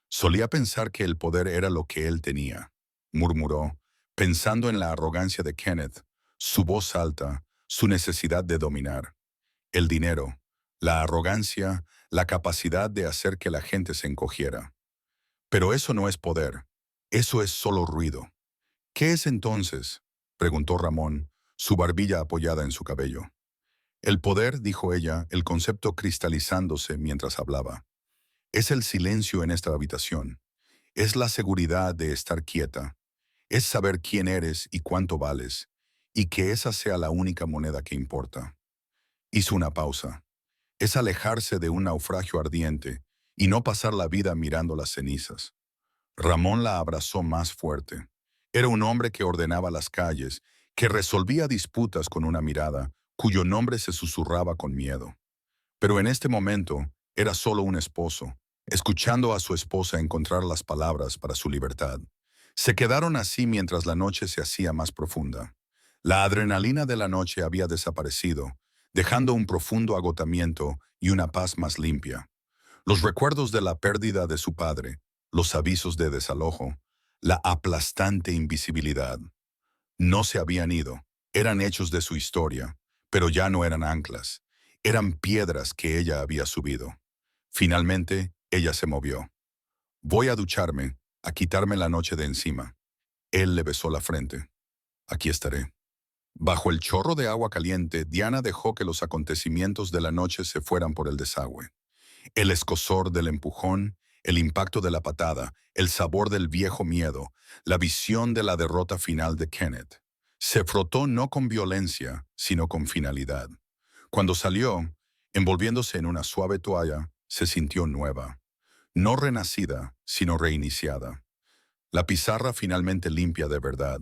«Solía pensar que el poder era lo que él tenía», murmuró, pensando en la arrogancia de Kenneth, su voz alta, su necesidad de dominar. El dinero, la arrogancia, la capacidad de hacer que la gente se encogiera. «Pero eso no es poder, eso es solo ruido». «¿Qué es entonces?», preguntó Ramón, su barbilla apoyada en su cabello. «El poder», dijo ella, el concepto cristalizándose mientras hablaba. «Es el silencio en esta habitación. Es la seguridad de estar quieta. Es saber quién eres y cuánto vales, y que esa sea la única moneda que importa». Hizo una pausa. «Es alejarse de un naufragio ardiente y no pasar la vida mirando las cenizas». Ramón la abrazó más fuerte. Era un hombre que ordenaba las calles, que resolvía disputas con una mirada, cuyo nombre se susurraba con miedo. Pero en este momento era solo un esposo, escuchando a su esposa encontrar las palabras para su libertad. Se quedaron así mientras la noche se hacía más profunda. La adrenalina de la noche había desaparecido, dejando un profundo agotamiento y una paz más limpia. Los recuerdos de la pérdida de su padre, los avisos de desalojo, la aplastante invisibilidad. No se habían ido, eran hechos de su historia, pero ya no eran anclas. Eran piedras que ella había subido. Finalmente, ella se movió. Voy a ducharme, a quitarme la noche de encima. Él le besó la frente. Aquí estaré. Bajo el chorro de agua caliente, Diana dejó que los acontecimientos de la noche se fueran por el desagüe. El escozor del empujón, el impacto de la patada, el sabor del viejo miedo, la visión de la derrota final de Kenneth. Se frotó no con violencia, sino con finalidad. Cuando salió, envolviéndose en una suave toalla, se sintió nueva. No renacida, sino reiniciada. La pizarra finalmente limpia de verdad.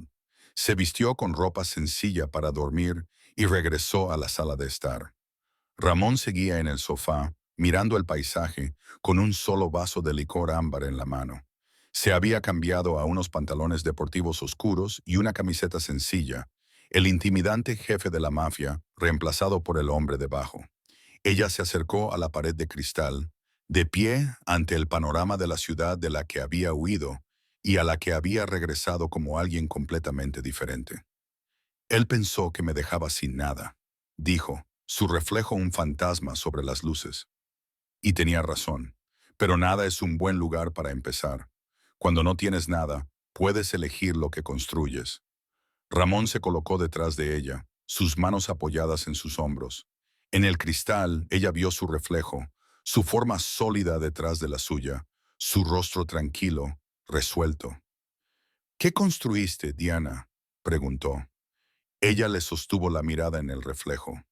Se vistió con ropa sencilla para dormir y regresó a la sala de estar. Ramón seguía en el sofá, mirando el paisaje, con un solo vaso de licor ámbar en la mano. Se había cambiado a unos pantalones deportivos oscuros y una camiseta sencilla, el intimidante jefe de la mafia, reemplazado por el hombre debajo. Ella se acercó a la pared de cristal, de pie ante el panorama de la ciudad de la que había huido y a la que había regresado como alguien completamente diferente. Él pensó que me dejaba sin nada, dijo, su reflejo un fantasma sobre las luces. Y tenía razón, pero nada es un buen lugar para empezar. Cuando no tienes nada, puedes elegir lo que construyes. Ramón se colocó detrás de ella, sus manos apoyadas en sus hombros. En el cristal, ella vio su reflejo, su forma sólida detrás de la suya, su rostro tranquilo, resuelto. ¿Qué construiste, Diana?, preguntó. Ella le sostuvo la mirada en el reflejo.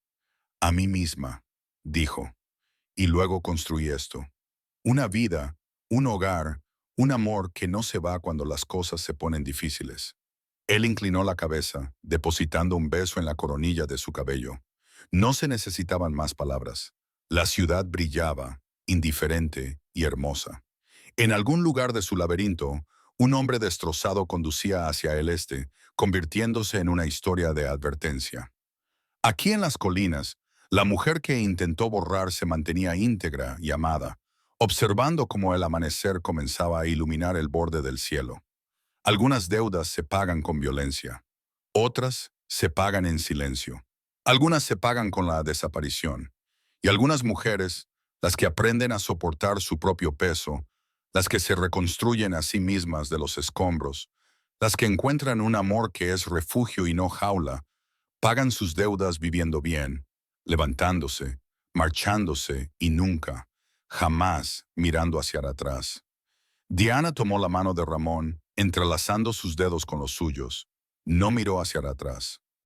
A mí misma, dijo, y luego construí esto. Una vida, un hogar, un amor que no se va cuando las cosas se ponen difíciles. Él inclinó la cabeza, depositando un beso en la coronilla de su cabello. No se necesitaban más palabras. La ciudad brillaba, indiferente y hermosa. En algún lugar de su laberinto, un hombre destrozado conducía hacia el este, convirtiéndose en una historia de advertencia. Aquí en las colinas, la mujer que intentó borrar se mantenía íntegra y amada, observando cómo el amanecer comenzaba a iluminar el borde del cielo. Algunas deudas se pagan con violencia, otras se pagan en silencio. Algunas se pagan con la desaparición. Y algunas mujeres, las que aprenden a soportar su propio peso, las que se reconstruyen a sí mismas de los escombros, las que encuentran un amor que es refugio y no jaula, pagan sus deudas viviendo bien, levantándose, marchándose y nunca, jamás mirando hacia atrás. Diana tomó la mano de Ramón, entrelazando sus dedos con los suyos. No miró hacia atrás.